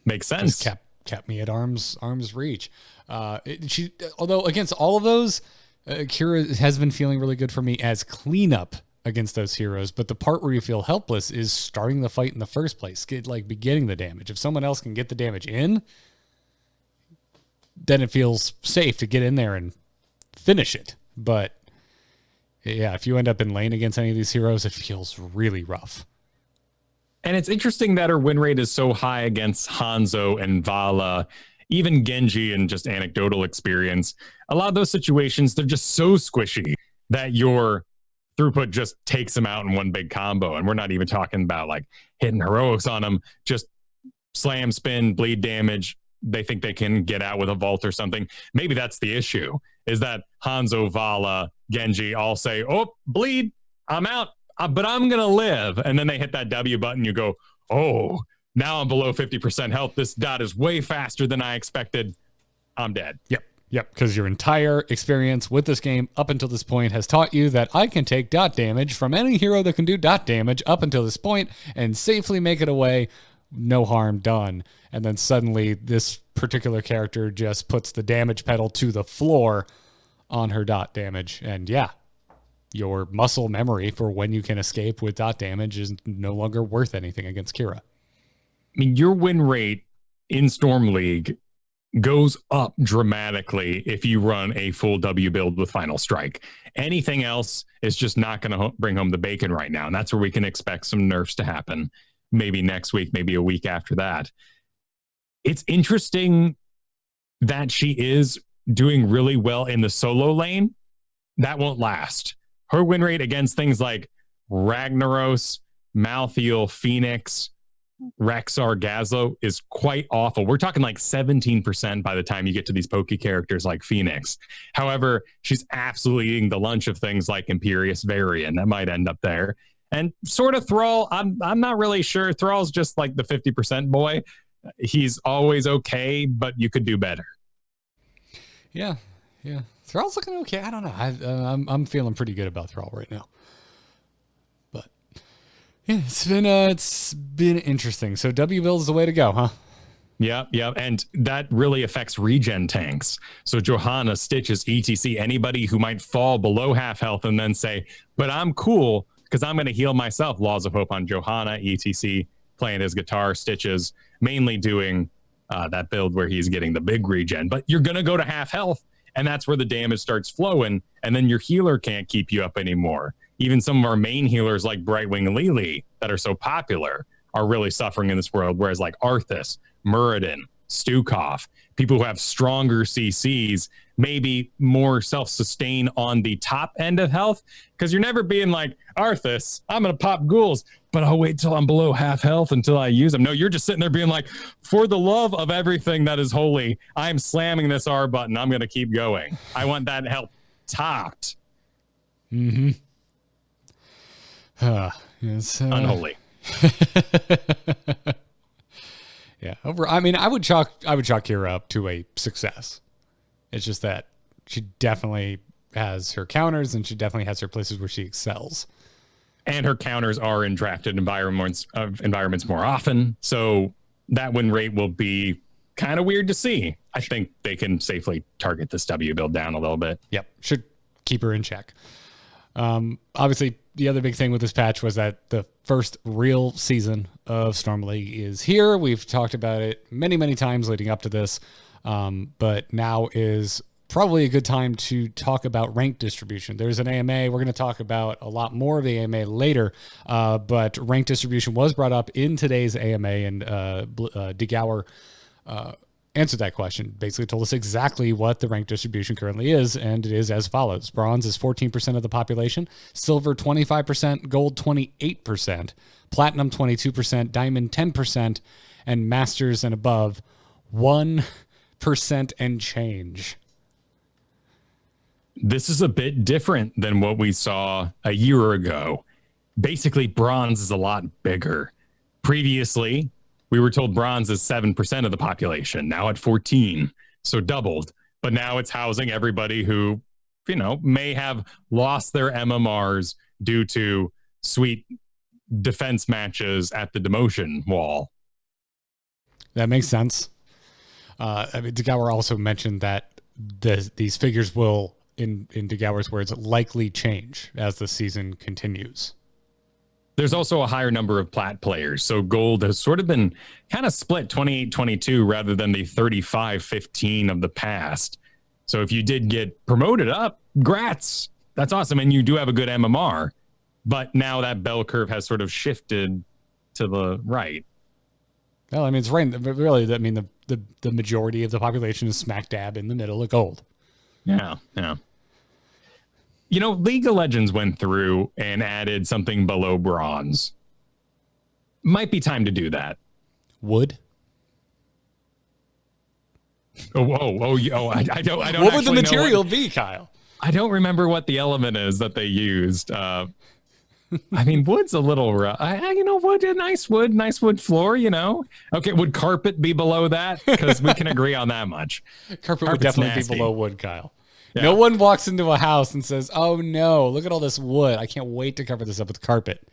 Makes sense. Kept me at arm's reach. Although against all of those, Qhira has been feeling really good for me as cleanup against those heroes. But the part where you feel helpless is starting the fight in the first place, beginning the damage. If someone else can get the damage in, then it feels safe to get in there and finish it. But yeah, if you end up in lane against any of these heroes, it feels really rough. And it's interesting that her win rate is so high against Hanzo and Vala, even Genji, and just anecdotal experience. A lot of those situations, they're just so squishy that your throughput just takes them out in one big combo. And we're not even talking about like hitting heroics on them, just slam, spin, bleed damage. They think they can get out with a vault or something. Maybe that's the issue, is that Hanzo, Vala, Genji all say, oh, bleed, I'm out. But I'm going to live. And then they hit that W button. You go, oh, now I'm below 50% health. This dot is way faster than I expected. I'm dead. Yep. Because your entire experience with this game up until this point has taught you that I can take dot damage from any hero that can do dot damage up until this point and safely make it away. No harm done. And then suddenly this particular character just puts the damage pedal to the floor on her dot damage. And yeah, your muscle memory for when you can escape with dot damage is no longer worth anything against Qhira. mean, your win rate in Storm League goes up dramatically if you run a full W build with Final Strike. Anything else is just not going to bring home the bacon right now. And that's where we can expect some nerfs to happen. Maybe next week, maybe a week after that. It's interesting that she is doing really well in the solo lane. That won't last. Her win rate against things like Ragnaros, Malthael, Phoenix, Rexar, Gazlo is quite awful. We're talking like 17% by the time you get to these pokey characters like Phoenix. However, she's absolutely eating the lunch of things like Imperious Varian. That might end up there. And sort of Thrall, I'm not really sure. Thrall's just like the 50% boy. He's always okay, but you could do better. Yeah. Thrall's looking okay. I don't know. I'm feeling pretty good about Thrall right now. But yeah, it's been interesting. So W build is the way to go, huh? Yep. And that really affects regen tanks. So Johanna, Stitches, etc. Anybody who might fall below half health and then say, but I'm cool because I'm going to heal myself. Laws of Hope on Johanna, etc. Playing his guitar, Stitches, mainly doing that build where he's getting the big regen. But you're going to go to half health, and that's where the damage starts flowing, and then your healer can't keep you up anymore. Even some of our main healers like Brightwing Lily that are so popular are really suffering in this world, whereas like Arthas, Muradin, Stukov, people who have stronger CCs, maybe more self-sustain on the top end of health, because you're never being like, Arthas, I'm going to pop ghouls, but I'll wait till I'm below half health until I use them. No, you're just sitting there being like, for the love of everything that is holy, I'm slamming this R button. I'm going to keep going. I want that health topped. Mm-hmm. It's unholy. Yeah. I would chalk Qhira up to a success. It's just that she definitely has her counters and she definitely has her places where she excels. And her counters are in drafted environments more often. So that win rate will be kind of weird to see. I think they can safely target this W build down a little bit. Yep. Should keep her in check. Obviously, the other big thing with this patch was that the first real season of Storm League is here. We've talked about it many, many times leading up to this. But now is probably a good time to talk about rank distribution. There's an AMA. We're going to talk about a lot more of the AMA later. But rank distribution was brought up in today's AMA, and DeGauer answered that question, basically told us exactly what the rank distribution currently is, and it is as follows. Bronze is 14% of the population, silver 25%, gold 28%, platinum 22%, diamond 10%, and masters and above 1% and change. This is a bit different than what we saw a year ago. Basically, bronze is a lot bigger. Previously, we were told bronze is 7% of the population, now at 14, so doubled. But now it's housing everybody who, may have lost their MMRs due to sweet defense matches at the demotion wall. That makes sense. DeGauer also mentioned that these figures will, in DeGauer's words, likely change as the season continues. There's also a higher number of plat players. So gold has sort of been kind of split 28-22 rather than the 35-15 of the past. So if you did get promoted up, grats. That's awesome. And you do have a good MMR. But now that bell curve has sort of shifted to the right. Well, it's right. Really, the majority of the population is smack dab in the middle of gold. Yeah. League of Legends went through and added something below bronze. Might be time to do that. Wood? I don't. What would the material be, Kyle? I don't remember what the element is that they used. Wood's a little rough. Wood, nice wood floor. Okay, would carpet be below that? Because we can agree on that much. Carpet would definitely be below wood, Kyle. Yeah. No one walks into a house and says, oh no, look at all this wood. I can't wait to cover this up with carpet.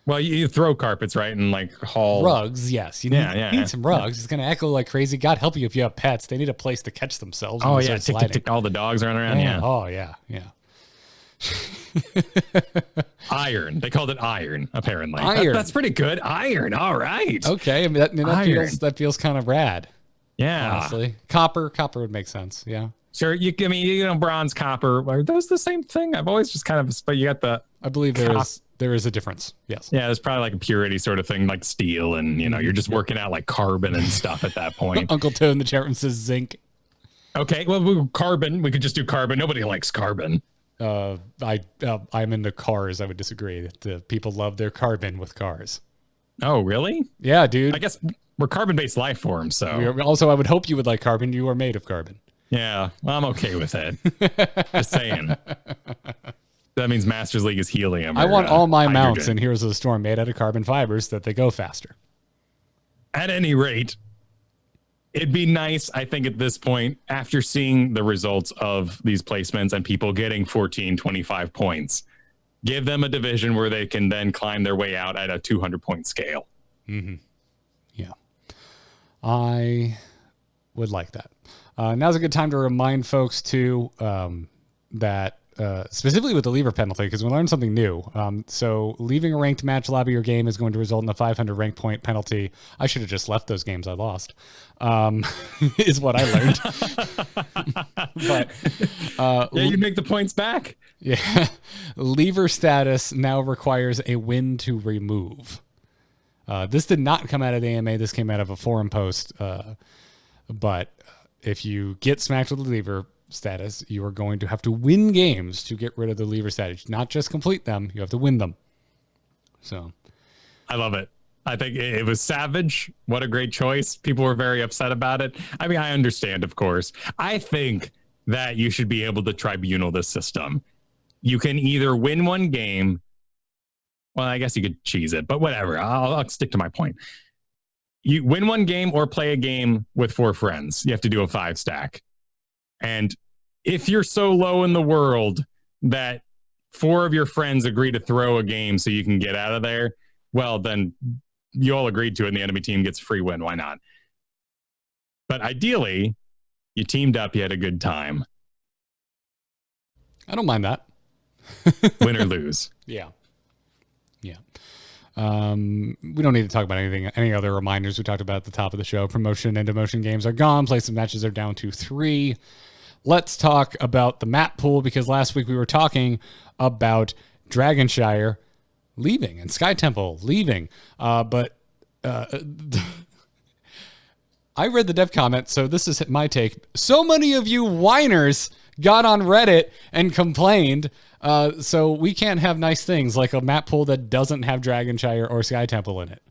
Well, you throw carpets, right? And like hall. Rugs, yes. You need some rugs. It's going to echo like crazy. God help you if you have pets. They need a place to catch themselves. Oh, yeah. Tick, all the dogs running around. Yeah. Oh, yeah. Iron. They called it iron, apparently. Iron. That's pretty good. Iron. All right. Okay. I mean, that feels kind of rad. Yeah. Honestly. Copper would make sense. Yeah. Sure. Bronze, copper. Are those the same thing? I've always just kind of, but you got the. I believe there is a difference. Yes. Yeah. There's probably like a purity sort of thing, like steel. And, you're just working out like carbon and stuff at that point. Uncle Toad in the chat room says zinc. Okay. Well, carbon. We could just do carbon. Nobody likes carbon. I'm into cars. I would disagree. The people love their carbon with cars. Oh, really? Yeah, dude. I guess we're carbon-based life forms, so. Also, I would hope you would like carbon. You are made of carbon. Yeah, well, I'm okay with it. Just saying. That means Masters League is helium. I want all my hydrogen. mounts in Heroes of the Storm made out of carbon fibers that they go faster. At any rate, it'd be nice, I think, at this point, after seeing the results of these placements and people getting 14, 25 points, give them a division where they can then climb their way out at a 200-point scale. Mm-hmm. Yeah. I would like that. Now's a good time to remind folks, too, that specifically with the lever penalty, because we learned something new. So leaving a ranked match lobby or game is going to result in a 500 rank point penalty. I should have just left those games I lost, is what I learned. But yeah, you make the points back. Yeah. Lever status now requires a win to remove. This did not come out of the AMA. This came out of a forum post. But if you get smacked with the lever status, you are going to have to win games to get rid of the lever status. Not just complete them, you have to win them. So I love it. I think it was savage. What a great choice. People were very upset about it. I mean, I understand, of course. I think that you should be able to tribunal this system. You can either win one game. Well, I guess you could cheese it, but whatever. I'll stick to my point. You win one game or play a game with 4 friends. You have to do a 5 stack. And if you're so low in the world that 4 of your friends agree to throw a game so you can get out of there, well, then you all agreed to it and the enemy team gets a free win. Why not? But ideally, you teamed up, you had a good time. I don't mind that. Win or lose. Yeah. Yeah. We don't need to talk about any other reminders we talked about at the top of the show. Promotion and demotion games are gone. Place of matches are down to 3. Let's talk about the map pool, because last week we were talking about Dragonshire leaving and Sky Temple leaving. But I read the dev comment, so this is my take. So many of you whiners got on Reddit and complained, so we can't have nice things like a map pool that doesn't have Dragonshire or Sky Temple in it,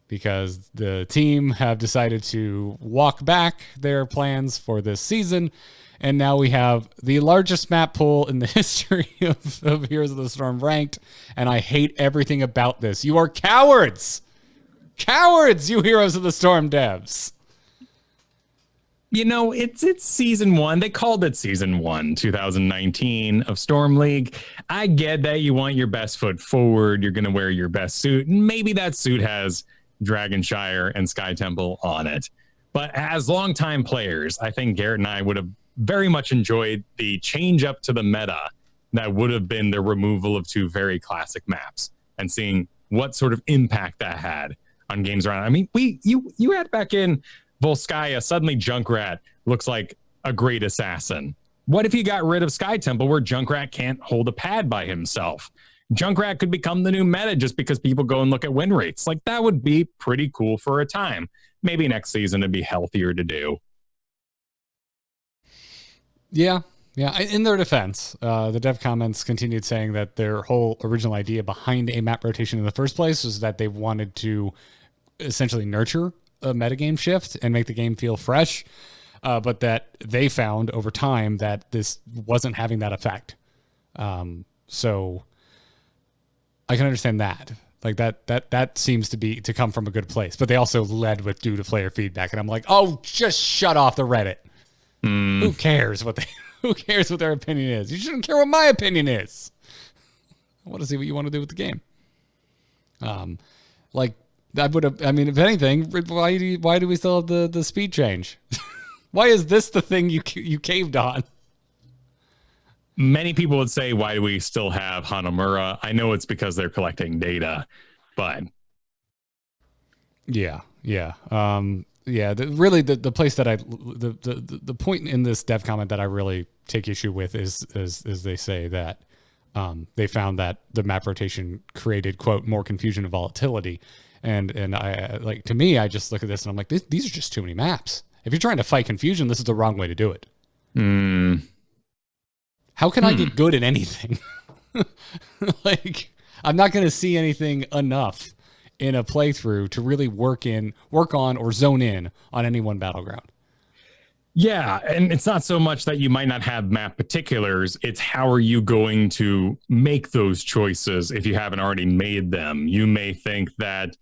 because the team have decided to walk back their plans for this season, and now we have the largest map pool in the history of Heroes of the Storm ranked, and I hate everything about this. You are cowards! Cowards, you Heroes of the Storm devs! It's season 1. They called it season 1, 2019 of Storm League. I get that you want your best foot forward. You're going to wear your best suit. And maybe that suit has Dragonshire and Sky Temple on it. But as longtime players, I think Garrett and I would have very much enjoyed the change up to the meta that would have been the removal of 2 very classic maps and seeing what sort of impact that had on games around. I mean, you had back in Volskaya, suddenly Junkrat looks like a great assassin. What if you got rid of Sky Temple where Junkrat can't hold a pad by himself? Junkrat could become the new meta just because people go and look at win rates. Like, that would be pretty cool for a time. Maybe next season it'd be healthier to do. Yeah. In their defense, the dev comments continued saying that their whole original idea behind a map rotation in the first place was that they wanted to essentially nurture a metagame shift and make the game feel fresh, but that they found over time that this wasn't having that effect. So I can understand that. Like that seems to come from a good place, but they also led with due to player feedback, and I'm like, oh, just shut off the Reddit. Who cares what their opinion is? You shouldn't care what my opinion is. I want to see what you want to do with the game. If anything, why do we still have the speed change? Why is this the thing you caved on? Many people would say, why do we still have Hanamura? I know it's because they're collecting data, but yeah. Really, the place that the point in this dev comment that I really take issue with is they say that they found that the map rotation created, quote, more confusion and volatility. And I like, to me, I just look at this and I'm like, these are just too many maps. If you're trying to fight confusion, this is the wrong way to do it. How can I get good at anything? Like, I'm not going to see anything enough in a playthrough to really work on, or zone in on any one battleground. Yeah, and it's not so much that you might not have map particulars, it's how are you going to make those choices if you haven't already made them. You may think that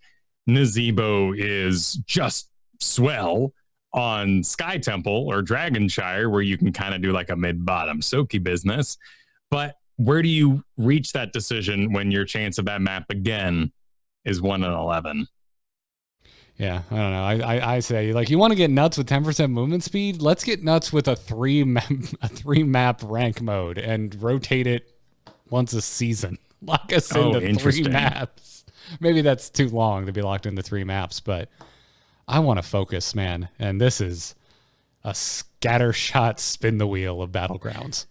Nazebo is just swell on Sky Temple or Dragonshire, where you can kind of do like a mid-bottom soaky business. But where do you reach that decision when your chance of that map again is 1 in 11? Yeah, I don't know. I say, like, you want to get nuts with 10% movement speed? Let's get nuts with a three map rank mode and rotate it once a season. Lock us into 3 maps. Maybe that's too long to be locked into 3 maps, but I want to focus, man. And this is a scattershot spin the wheel of Battlegrounds.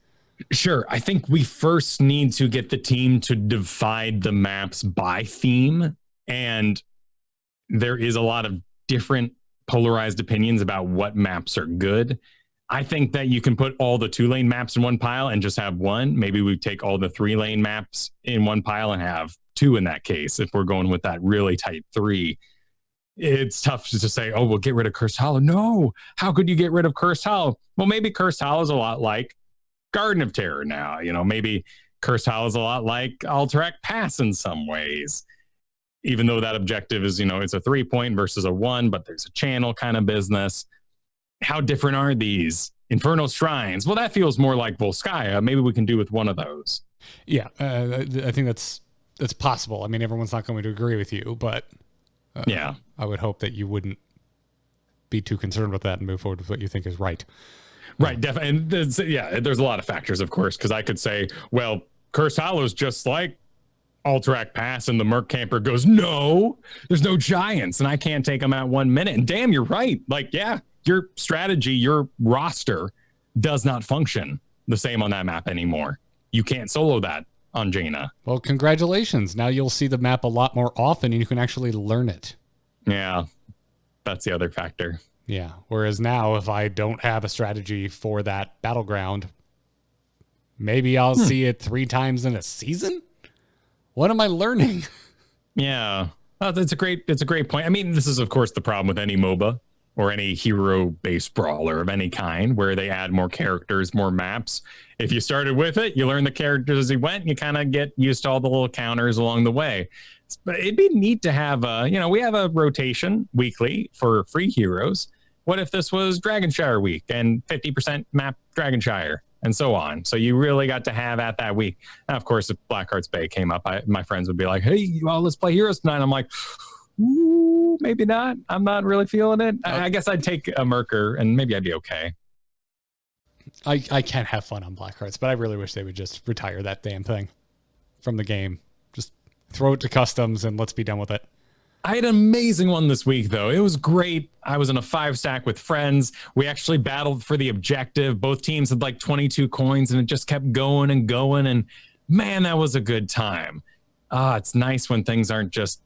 Sure. I think we first need to get the team to divide the maps by theme. And there is a lot of different polarized opinions about what maps are good. I think that you can put all the 2-lane maps in one pile and just have one. Maybe we take all the 3-lane maps in one pile and have 2 in that case, if we're going with that really tight 3. It's tough to say, oh, we'll get rid of Cursed Hollow. No, how could you get rid of Cursed Hollow? Well, maybe Cursed Hollow is a lot like Garden of Terror now. Maybe Cursed Hollow is a lot like Alterac Pass in some ways. Even though that objective is, it's a 3-point versus a 1, but there's a channel kind of business. How different are these? Infernal Shrines. Well, that feels more like Volskaya. Maybe we can do with one of those. Yeah, I think that's possible. I mean, everyone's not going to agree with you, but yeah, I would hope that you wouldn't be too concerned with that and move forward with what you think is right. Right, definitely. And there's a lot of factors, of course, because I could say, well, Cursed Hollow is just like Alterac Pass, and the Merc Camper goes, no, there's no giants, and I can't take them out 1 minute. And damn, you're right. Like, yeah, your strategy, your roster does not function the same on that map anymore. You can't solo that on Jaina. Well, congratulations. Now you'll see the map a lot more often, and you can actually learn it. Yeah, that's the other factor. Yeah, whereas now, if I don't have a strategy for that battleground, maybe I'll see it 3 times in a season? What am I learning? Yeah, it's a great point. I mean, this is, of course, the problem with any MOBA or any hero-based brawler of any kind, where they add more characters, more maps. If you started with it, you learn the characters as you went, you kind of get used to all the little counters along the way. But it'd be neat to have we have a rotation weekly for free heroes. What if this was Dragonshire week and 50% map Dragonshire and so on? So you really got to have at that week. Now, of course, if Blackheart's Bay came up, my friends would be like, hey, well, let's play heroes tonight. I'm like, ooh, maybe not. I'm not really feeling it. I guess I'd take a Merker and maybe I'd be okay. I can't have fun on Blackhearts, but I really wish they would just retire that damn thing from the game. Just throw it to customs and let's be done with it. I had an amazing one this week, though. It was great. I was in a 5-stack with friends. We actually battled for the objective. Both teams had like 22 coins, and it just kept going and going. And man, that was a good time. It's nice when things aren't just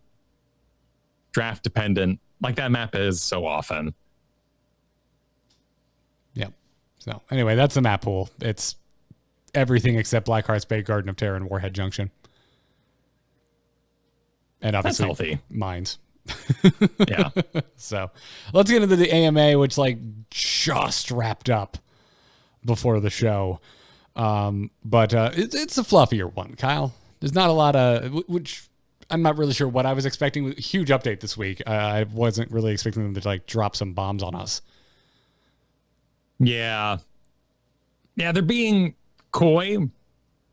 draft dependent like that map is so often. Yep. So anyway, that's the map pool. It's everything except Blackheart's Bay, Garden of Terror, and Warhead Junction. And obviously healthy mines. Yeah. So let's get into the AMA, which just wrapped up before the show. But it's a fluffier one, Kyle. There's not a lot of, which I'm not really sure what I was expecting. Huge update this week. I wasn't really expecting them to drop some bombs on us. Yeah. Yeah, they're being coy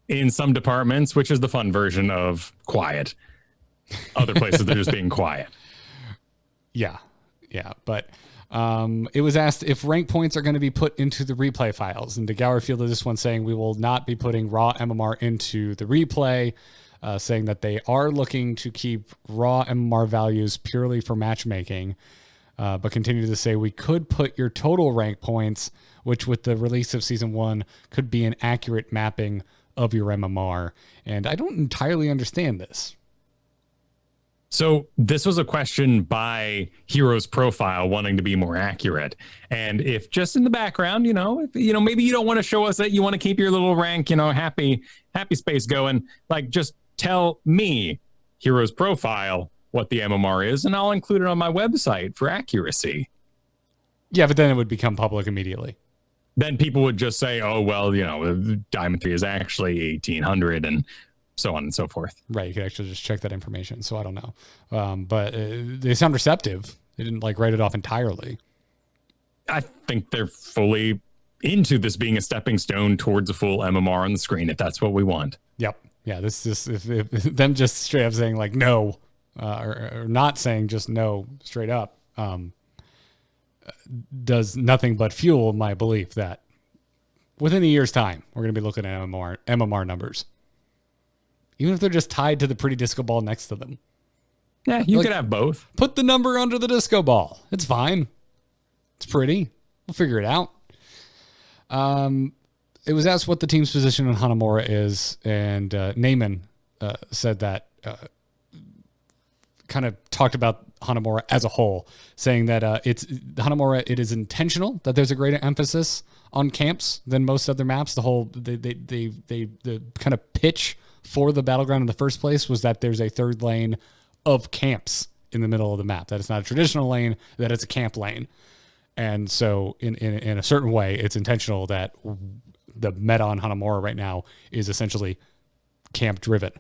in some departments, which is the fun version of quiet. Other places, they're just being quiet. Yeah. But It was asked if rank points are going to be put into the replay files, and DeGauer fielded this one saying we will not be putting raw MMR into the replay, saying that they are looking to keep raw MMR values purely for matchmaking, but continue to say we could put your total rank points, which with the release of Season 1 could be an accurate mapping of your MMR. And I don't entirely understand this. So this was a question by Hero's Profile wanting to be more accurate. And if just in the background, maybe you don't want to show us that you want to keep your little rank, happy space going, like just tell me, Hero's Profile, what the MMR is, and I'll include it on my website for accuracy. Yeah, but then it would become public immediately. Then people would just say, oh, well, Diamond 3 is actually 1800 and so on and so forth. Right. You could actually just check that information. So I don't know. But they sound receptive. They didn't write it off entirely. I think they're fully into this being a stepping stone towards a full MMR on the screen, if that's what we want. Yep. Yeah. This if them just straight up saying no, or not saying just no straight up, does nothing but fuel my belief that within a year's time, we're going to be looking at MMR numbers. Even if they're just tied to the pretty disco ball next to them. Yeah, you could have both. Put the number under the disco ball. It's fine. It's pretty. We'll figure it out. It was asked what the team's position on Hanamura is, and Neyman said that, kind of talked about Hanamura as a whole, saying that Hanamura, it is intentional that there's a greater emphasis on camps than most other maps. The kind of pitch for the battleground in the first place was that there's a third lane of camps in the middle of the map, that it's not a traditional lane, that it's a camp lane. And so in a certain way, it's intentional that the meta on Hanamura right now is essentially camp driven.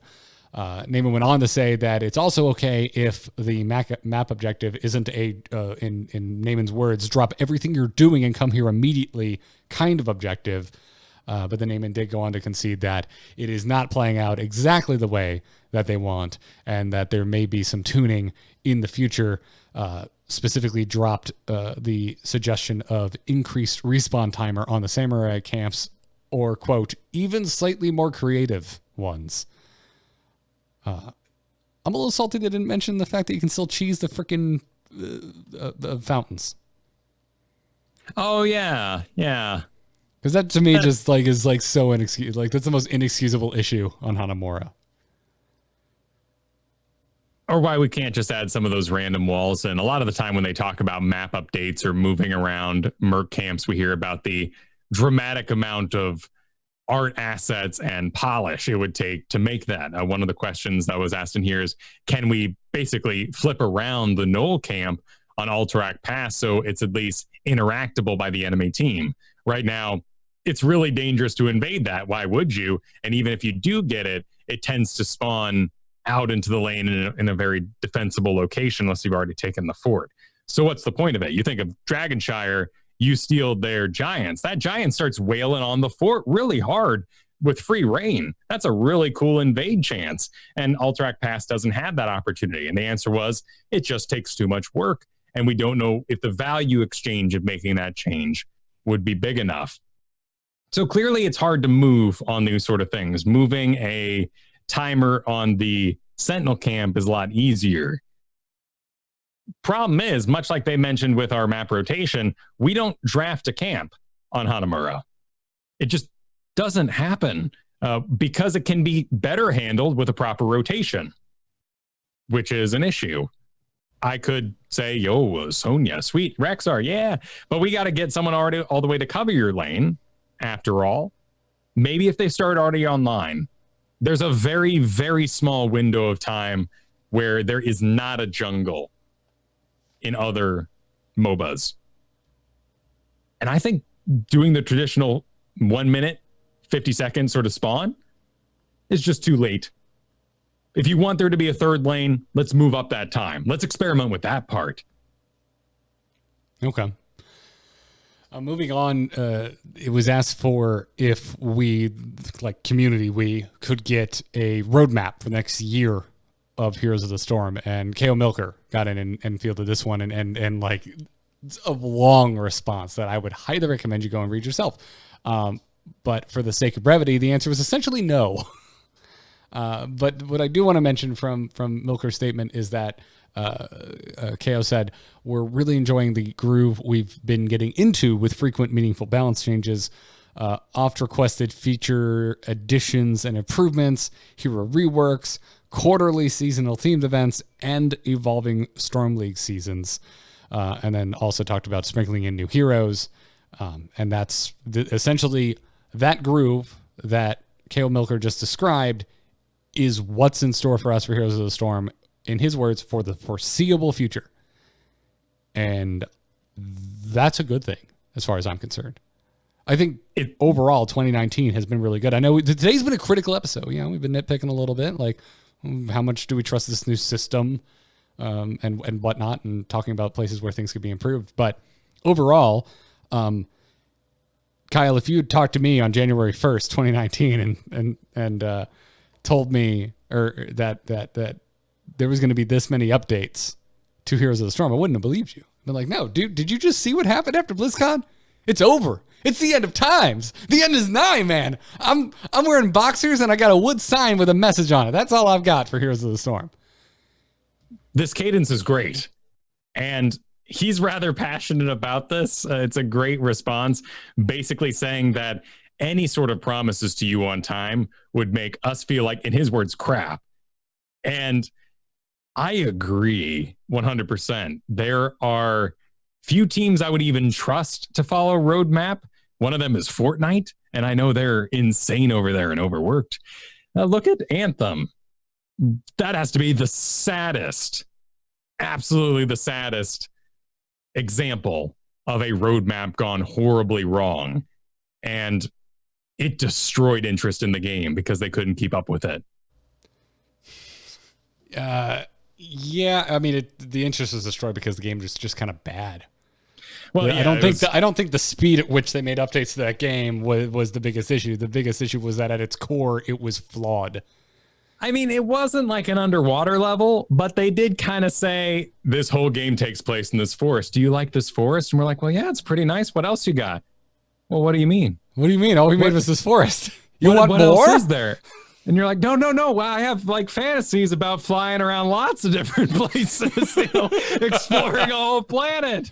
Neyman went on to say that it's also okay if the map objective isn't in Neyman's words, drop everything you're doing and come here immediately kind of objective. But then Neyman did go on to concede that it is not playing out exactly the way that they want, and that there may be some tuning in the future. Specifically dropped the suggestion of increased respawn timer on the samurai camps, or, quote, even slightly more creative ones. I'm a little salty they didn't mention the fact that you can still cheese the freaking fountains. Oh, yeah. Because that to me just is so inexcusable. That's the most inexcusable issue on Hanamura. Or why we can't just add some of those random walls. And a lot of the time when they talk about map updates or moving around merc camps, we hear about the dramatic amount of art assets and polish it would take to make that. One of the questions that was asked in here is, can we basically flip around the Knoll camp on Alterac Pass so it's at least interactable by the enemy team? Right now, it's really dangerous to invade that. Why would you? And even if you do get it, it tends to spawn out into the lane in a very defensible location unless you've already taken the fort. So what's the point of it? You think of Dragonshire, you steal their giants. That giant starts wailing on the fort really hard with free reign. That's a really cool invade chance. And Alterac Pass doesn't have that opportunity. And the answer was, it just takes too much work. And we don't know if the value exchange of making that change would be big enough. So clearly it's hard to move on these sort of things. Moving a timer on the Sentinel camp is a lot easier. Problem is, much like they mentioned with our map rotation, we don't draft a camp on Hanamura. It just doesn't happen because it can be better handled with a proper rotation, which is an issue. I could say, yo, Sonya, sweet, Rexar, yeah, but we got to get someone already all the way to cover your lane. After all, maybe if they start already online, there's a very, very small window of time where there is not a jungle in other MOBAs. And I think doing the traditional 1 minute, 50 second sort of spawn is just too late. If you want there to be a third lane, let's move up that time. Let's experiment with that part. Okay. Moving on, it was asked for if we, like community, we could get a roadmap for the next year of Heroes of the Storm, and KO Milker got in and fielded this one, and a long response that I would highly recommend you go and read yourself. But for the sake of brevity, the answer was essentially no. But what I do want to mention from Milker's statement is that KO said, we're really enjoying the groove we've been getting into with frequent meaningful balance changes, oft requested feature additions and improvements, hero reworks, quarterly seasonal themed events, and evolving Storm League seasons. And then also talked about sprinkling in new heroes. And that's essentially that groove that KO Milker just described is what's in store for us for Heroes of the Storm, in his words, for the foreseeable future. And that's a good thing as far as I'm concerned. I think overall 2019 has been really good. I know today's been a critical episode. You know, we've been nitpicking a little bit, like how much do we trust this new system and whatnot, and talking about places where things could be improved. But overall, Kyle, if you had talked to me on January 1st, 2019 and told me that there was going to be this many updates to Heroes of the Storm, I wouldn't have believed you. I'd be like, no, dude, did you just see what happened after BlizzCon? It's over. It's the end of times. The end is nigh, man. I'm wearing boxers and I got a wood sign with a message on it. That's all I've got for Heroes of the Storm. This cadence is great. And he's rather passionate about this. It's a great response, basically saying that any sort of promises to you on time would make us feel like, in his words, crap. And I agree 100%. There are few teams I would even trust to follow roadmap. One of them is Fortnite, and I know they're insane over there and overworked. Look at Anthem. That has to be the saddest, absolutely the saddest example of a roadmap gone horribly wrong. And it destroyed interest in the game because they couldn't keep up with it. Yeah, I mean, the interest was destroyed because the game was just kind of bad. Well, yeah, I don't think the speed at which they made updates to that game was the biggest issue. The biggest issue was that at its core, it was flawed. I mean, it wasn't like an underwater level, but they did kind of say this whole game takes place in this forest. Do you like this forest? And we're like, well, yeah, it's pretty nice. What else you got? Well, what do you mean? What do you mean? All we made was this forest. You want what more? Else is there? And you're like, no. Well, I have like fantasies about flying around lots of different places, exploring a whole planet,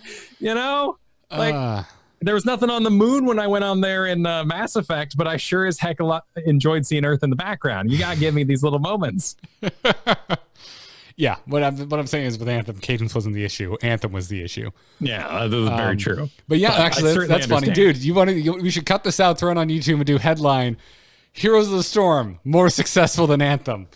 Like, there was nothing on the moon when I went on there in Mass Effect, but I sure as heck enjoyed seeing Earth in the background. You gotta give me these little moments. Yeah, what I'm saying is with Anthem, cadence wasn't the issue. Anthem was the issue. Yeah, that was very true. But yeah, actually, that's funny, dude. We should cut this out, throw it on YouTube, and do headline: Heroes of the Storm more successful than Anthem.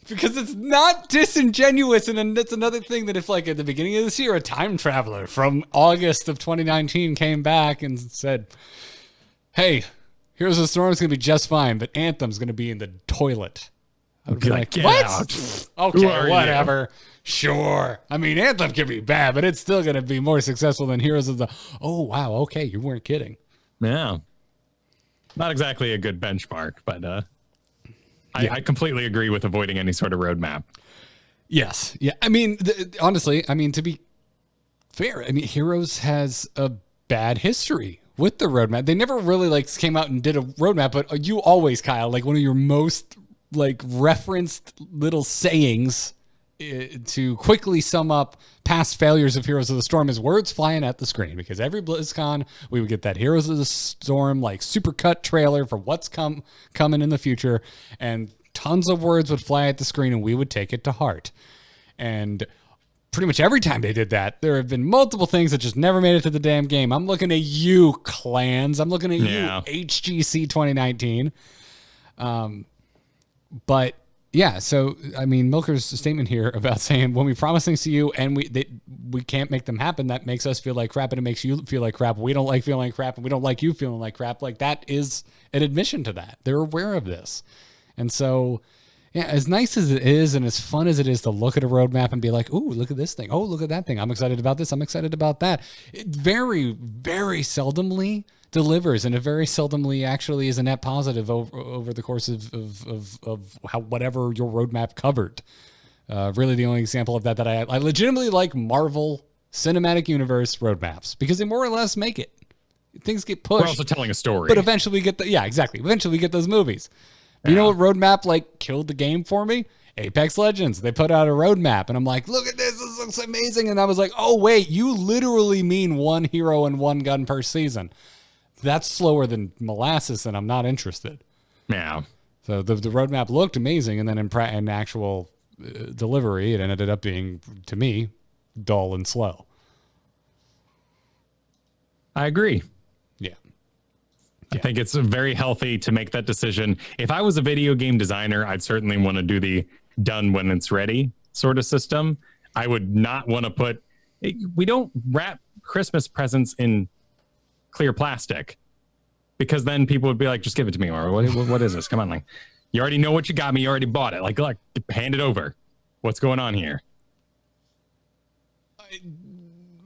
Because it's not disingenuous, and that's another thing that if, like, at the beginning of this year, a time traveler from August of 2019 came back and said, hey, Heroes of the Storm is going to be just fine, but Anthem's going to be in the toilet. I would be like, what? Out. Okay, whatever. You? Sure. I mean, Anthem can be bad, but it's still going to be more successful than Heroes of the... Oh, wow, okay, you weren't kidding. Yeah. Not exactly a good benchmark, but... I completely agree with avoiding any sort of roadmap. Yes. Yeah. I mean, honestly, to be fair, Heroes has a bad history with the roadmap. They never really came out and did a roadmap, but you always, Kyle, one of your most referenced little sayings to quickly sum up past failures of Heroes of the Storm is words flying at the screen, because every BlizzCon we would get that Heroes of the Storm supercut trailer for what's coming in the future, and tons of words would fly at the screen and we would take it to heart. And pretty much every time they did that, there have been multiple things that just never made it to the damn game. I'm looking at you, clans. I'm looking at you, HGC 2019. But yeah, so Milker's statement here about saying when we promise things to you and we can't make them happen, that makes us feel like crap and it makes you feel like crap. We don't like feeling like crap and we don't like you feeling like crap. That is an admission to that. They're aware of this. And so, yeah, as nice as it is and as fun as it is to look at a roadmap and be like, ooh, look at this thing. Oh, look at that thing. I'm excited about this. I'm excited about that. It very, very seldomly delivers, and it very seldomly actually is a net positive over the course of how whatever your roadmap covered. Really, the only example of that I legitimately like Marvel cinematic universe roadmaps because they more or less make it. Things get pushed. We're also telling a story. But eventually we get eventually we get those movies. You know what roadmap like killed the game for me? Apex Legends. They put out a roadmap and I'm like, look at this looks amazing. And I was like, oh wait, you literally mean one hero and one gun per season. That's slower than molasses and I'm not interested. Yeah. So the roadmap looked amazing and then in actual delivery, it ended up being, to me, dull and slow. I agree. Yeah. I think it's very healthy to make that decision. If I was a video game designer, I'd certainly want to do the done when it's ready sort of system. I would not want to put, we don't wrap Christmas presents in clear plastic because then people would be like, just give it to me. Or what is this? Come on. Like, you already know what you got me. You already bought it. Like, hand it over. What's going on here?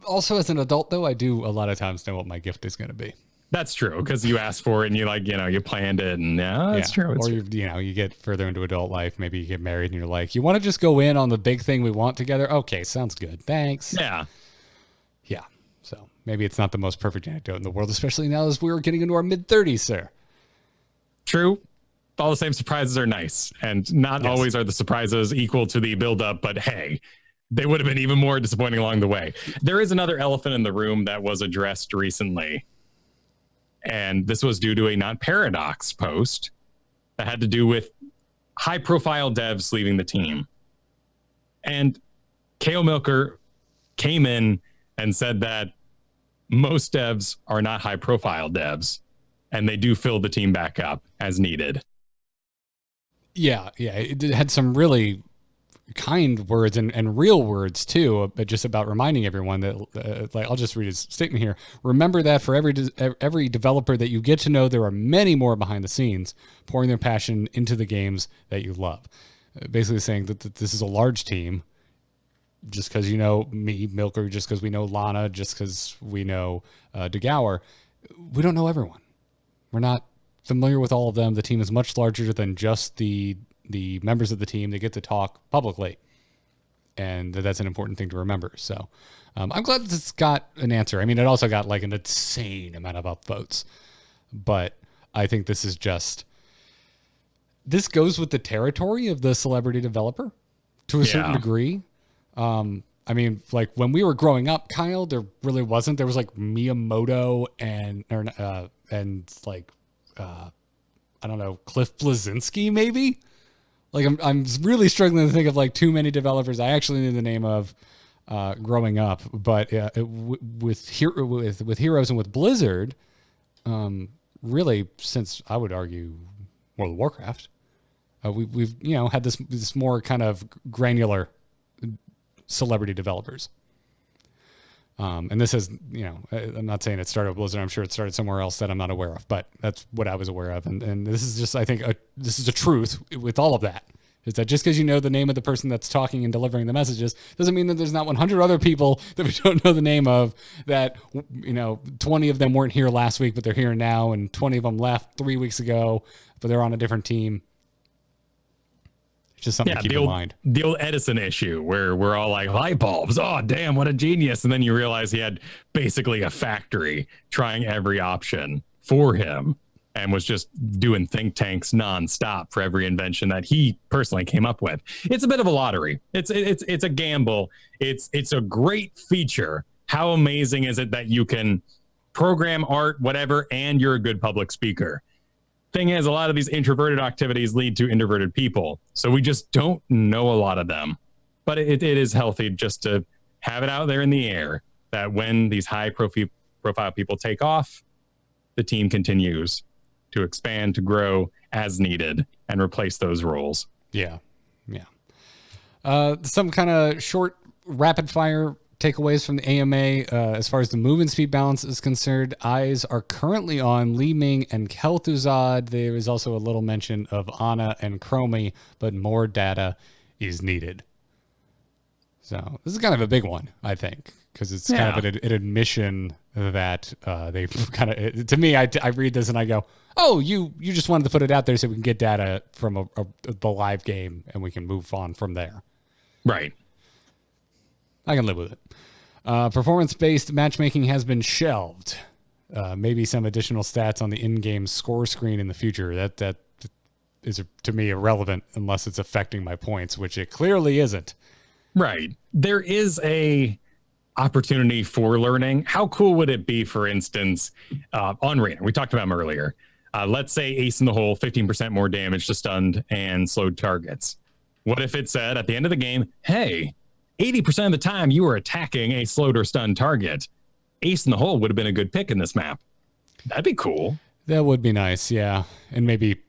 Also, as an adult, though, I do a lot of times know what my gift is going to be. That's true, because you asked for it and you planned it, and that's true. Or you get further into adult life, maybe you get married and you're like, you want to just go in on the big thing we want together? Okay, sounds good. Thanks. Yeah. Yeah. So maybe it's not the most perfect anecdote in the world, especially now as we're getting into our mid-30s, sir. True. All the same surprises are nice, and not always are the surprises equal to the build-up, but hey, they would have been even more disappointing along the way. There is another elephant in the room that was addressed recently, and this was due to a Not Paradox post that had to do with high-profile devs leaving the team. And KO Milker came in and said that most devs are not high-profile devs, and they do fill the team back up as needed. Yeah, it had some really kind words and real words too, but just about reminding everyone that, like, I'll just read his statement here. Remember that for every developer that you get to know, there are many more behind the scenes pouring their passion into the games that you love. Basically saying that this is a large team. Just because you know me, Milker, just because we know Lana, just because we know DeGauer, we don't know everyone. We're not familiar with all of them. The team is much larger than just the members of the team. They get to talk publicly, and that's an important thing to remember. So I'm glad that it's got an answer. I mean, it also got like an insane amount of upvotes, but I think this goes with the territory of the celebrity developer to a certain degree. I mean, like when we were growing up, Kyle, there really wasn't. There was like Miyamoto and I don't know, Cliff Bleszinski maybe. Like I'm really struggling to think of like too many developers I actually knew the name of growing up. But with Heroes and with Blizzard, really since I would argue World of Warcraft, we've had this more kind of granular celebrity developers. And this is, I'm not saying it started with Blizzard. I'm sure it started somewhere else that I'm not aware of, but that's what I was aware of. And this is just, I think, this is a truth with all of that, is that just because you know the name of the person that's talking and delivering the messages doesn't mean that there's not 100 other people that we don't know the name of, that, 20 of them weren't here last week, but they're here now. And 20 of them left 3 weeks ago, but they're on a different team. Just something to keep in mind. The old Edison issue where we're all like, light bulbs, oh damn, what a genius. And then you realize he had basically a factory trying every option for him and was just doing think tanks nonstop for every invention that he personally came up with. It's a bit of a lottery. It's a gamble. It's a great feature. How amazing is it that you can program art, whatever, and you're a good public speaker? Thing is, a lot of these introverted activities lead to introverted people. So we just don't know a lot of them. But it is healthy just to have it out there in the air that when these high profile people take off, the team continues to expand, to grow as needed, and replace those roles. Yeah. Some kind of short, rapid fire takeaways from the AMA as far as the movement speed balance is concerned. Eyes are currently on Li Ming and Kel'Thuzad. There is also a little mention of Ana and Chromie, but more data is needed. So this is kind of a big one, I think, because it's kind of an admission that they've kind of, to me, I read this and I go, oh, you just wanted to put it out there so we can get data from the live game and we can move on from there. Right. I can live with it. Performance-based matchmaking has been shelved. Maybe some additional stats on the in-game score screen in the future. That is, to me, irrelevant unless it's affecting my points, which it clearly isn't. Right. There is a opportunity for learning. How cool would it be, for instance, on Rainer? We talked about him earlier. Let's say ace in the hole, 15% more damage to stunned and slowed targets. What if it said at the end of the game, hey, 80% of the time you were attacking a slowed or stunned target. Ace in the hole would have been a good pick in this map. That'd be cool. That would be nice, yeah. And maybe...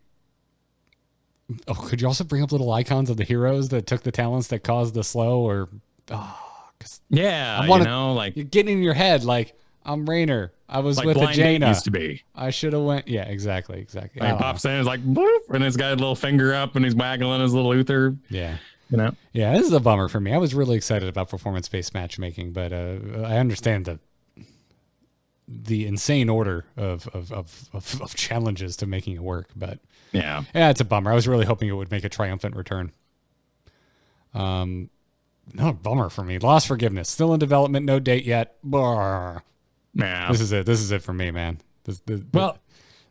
Oh, could you also bring up little icons of the heroes that took the talents that caused the slow or... Yeah, you're getting in your head, like, I'm Rainer. I was like with Blind Date Ajana. used to be. I should have went... Yeah, exactly. Like, pops in, it's like, bloop, and he's got a little finger up, and he's waggling his little Uther. Yeah. Yeah, this is a bummer for me. I was really excited about performance-based matchmaking, but I understand the insane order of challenges to making it work. But yeah, it's a bummer. I was really hoping it would make a triumphant return. Not a bummer for me. Lost Forgiveness, still in development, no date yet. Brr. Yeah, this is it for me, man. This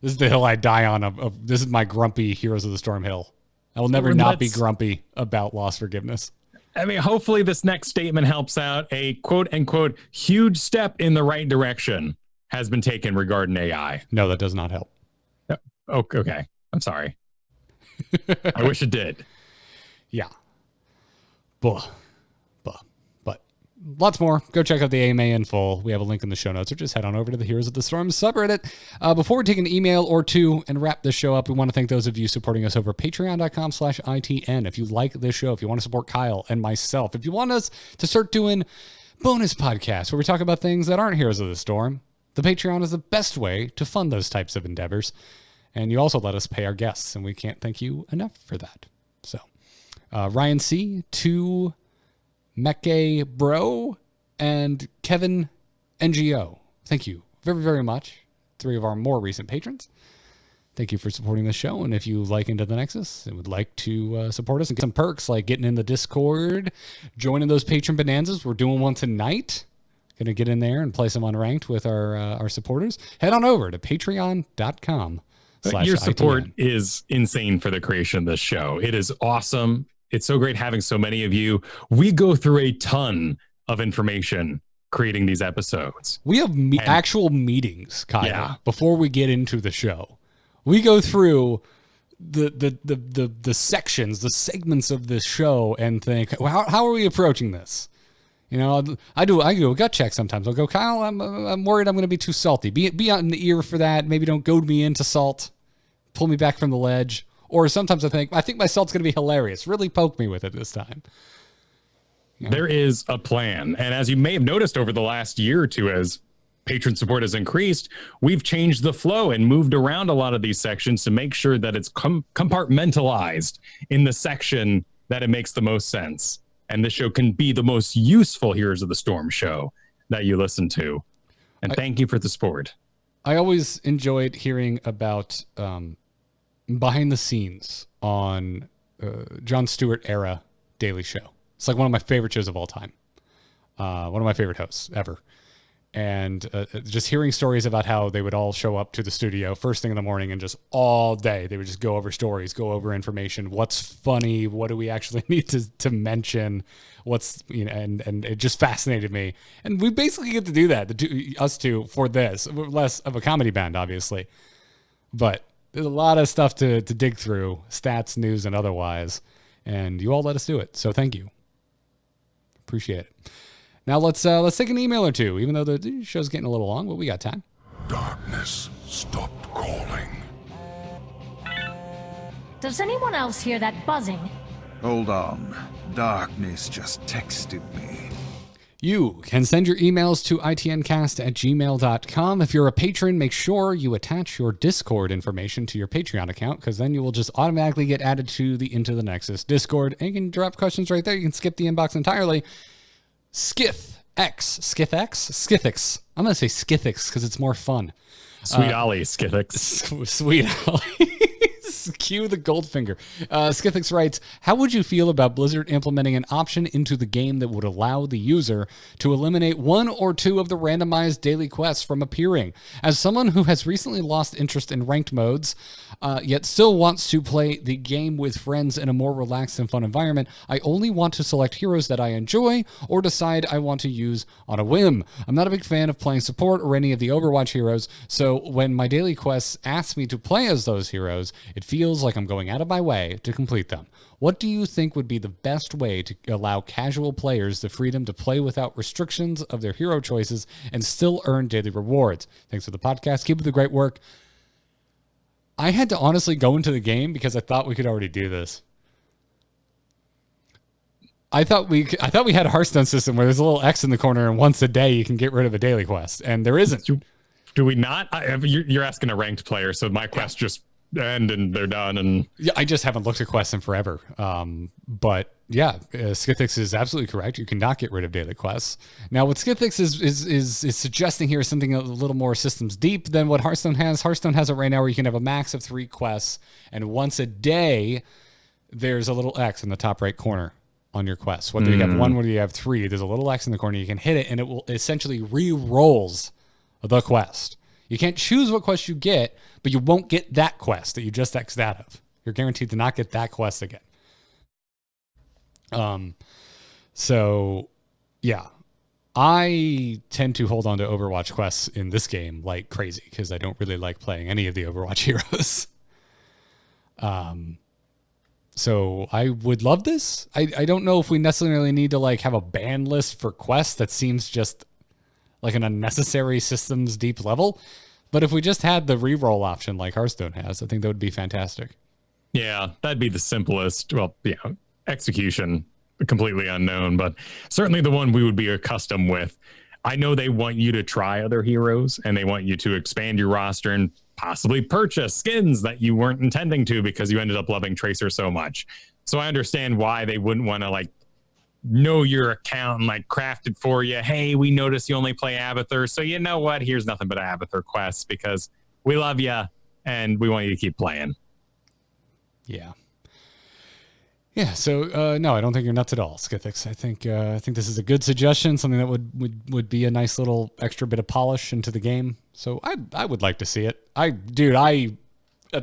is the hill I die on. This is my grumpy Heroes of the Storm hill. I will never not be grumpy about Lost Forgiveness. I mean, hopefully this next statement helps out. A quote-unquote huge step in the right direction has been taken regarding AI. No, that does not help. Okay. I'm sorry. I wish it did. Yeah. But lots more. Go check out the AMA in full. We have a link in the show notes, or just head on over to the Heroes of the Storm subreddit. Before we take an email or two and wrap this show up, we want to thank those of you supporting us over patreon.com/ITN. If you like this show, if you want to support Kyle and myself, if you want us to start doing bonus podcasts where we talk about things that aren't Heroes of the Storm, the Patreon is the best way to fund those types of endeavors. And you also let us pay our guests, and we can't thank you enough for that. So, Ryan C., 2 Mecke Bro, and Kevin NGO. Thank you very, very much. 3 of our more recent patrons. Thank you for supporting the show. And if you like Into the Nexus and would like to support us and get some perks like getting in the Discord, joining those patron bonanzas, we're doing one tonight. Going to get in there and play some unranked with our supporters. Head on over to patreon.com. Your support is insane for the creation of this show. It is awesome. It's so great having so many of you. We go through a ton of information creating these episodes. We have actual meetings, Kyle, before we get into the show. We go through the sections, the segments of this show and think, well, how are we approaching this? You know, I do a gut check sometimes. I'll go, Kyle, I'm worried I'm going to be too salty. Be on the ear for that. Maybe don't goad me into salt. Pull me back from the ledge. Or sometimes I think my salt's going to be hilarious. Really poke me with it this time. You know? There is a plan. And as you may have noticed over the last year or two, as patron support has increased, we've changed the flow and moved around a lot of these sections to make sure that it's compartmentalized in the section that it makes the most sense. And this show can be the most useful Heroes of the Storm show that you listen to. And thank you for the support. I always enjoyed hearing about behind the scenes on Jon Stewart era Daily Show. It's like one of my favorite shows of all time. One of my favorite hosts ever. And just hearing stories about how they would all show up to the studio first thing in the morning and just all day they would just go over stories, go over information. What's funny? What do we actually need to mention? What's, you know, and it just fascinated me. And we basically get to do that, us two, for this. We're less of a comedy band, obviously. But there's a lot of stuff to dig through, stats, news, and otherwise. And you all let us do it. So thank you. Appreciate it. Now let's take an email or two, even though the show's getting a little long, but we got time. Darkness stopped calling. Does anyone else hear that buzzing? Hold on. Darkness just texted me. You can send your emails to itncast@gmail.com. If you're a patron, make sure you attach your Discord information to your Patreon account, because then you will just automatically get added to the Into the Nexus Discord, and you can drop questions right there. You can skip the inbox entirely. Skithx. I'm going to say Skithx because it's more fun. Sweet Ollie Skithx. Sweet Ollie Cue the Goldfinger. Skithix writes, how would you feel about Blizzard implementing an option into the game that would allow the user to eliminate one or two of the randomized daily quests from appearing? As someone who has recently lost interest in ranked modes, yet still wants to play the game with friends in a more relaxed and fun environment, I only want to select heroes that I enjoy or decide I want to use on a whim. I'm not a big fan of playing support or any of the Overwatch heroes, so when my daily quests ask me to play as those heroes, it feels like I'm going out of my way to complete them. What do you think would be the best way to allow casual players the freedom to play without restrictions of their hero choices and still earn daily rewards? Thanks for the podcast. Keep up the great work. I had to honestly go into the game because I thought we could already do this. I thought we had a Hearthstone system where there's a little X in the corner and once a day you can get rid of a daily quest, and there isn't. Do we not? You're asking a ranked player, so my quests just end and they're done. And yeah, I just haven't looked at quests in forever. But yeah, Skithix is absolutely correct. You cannot get rid of daily quests. Now, what Skithix is suggesting here is something a little more systems deep than what Hearthstone has. Hearthstone has it right now where you can have a max of 3 quests, and once a day, there's a little X in the top right corner on your quests. Whether you have 1, whether you have 3, there's a little X in the corner. You can hit it, and it will essentially re-rolls the quest. You can't choose what quest you get, but you won't get that quest that you just X'd out of. You're guaranteed to not get that quest again. So yeah, I tend to hold on to Overwatch quests in this game like crazy because I don't really like playing any of the Overwatch heroes. So I would love this. I don't know if we necessarily need to like have a ban list for quests. That seems just like an unnecessary systems deep level. But if we just had the reroll option like Hearthstone has, I think that would be fantastic. Yeah, that'd be the simplest. Well, execution, completely unknown, but certainly the one we would be accustomed with. I know they want you to try other heroes and they want you to expand your roster and possibly purchase skins that you weren't intending to because you ended up loving Tracer so much. So I understand why they wouldn't want to like know your account and like craft it for you. Hey, we noticed you only play Abathur, so you know what? Here's nothing but Abathur quests because we love you and we want you to keep playing. Yeah. Yeah, so no, I don't think you're nuts at all, Skithix. I think this is a good suggestion, something that would be a nice little extra bit of polish into the game. So I would like to see it. I at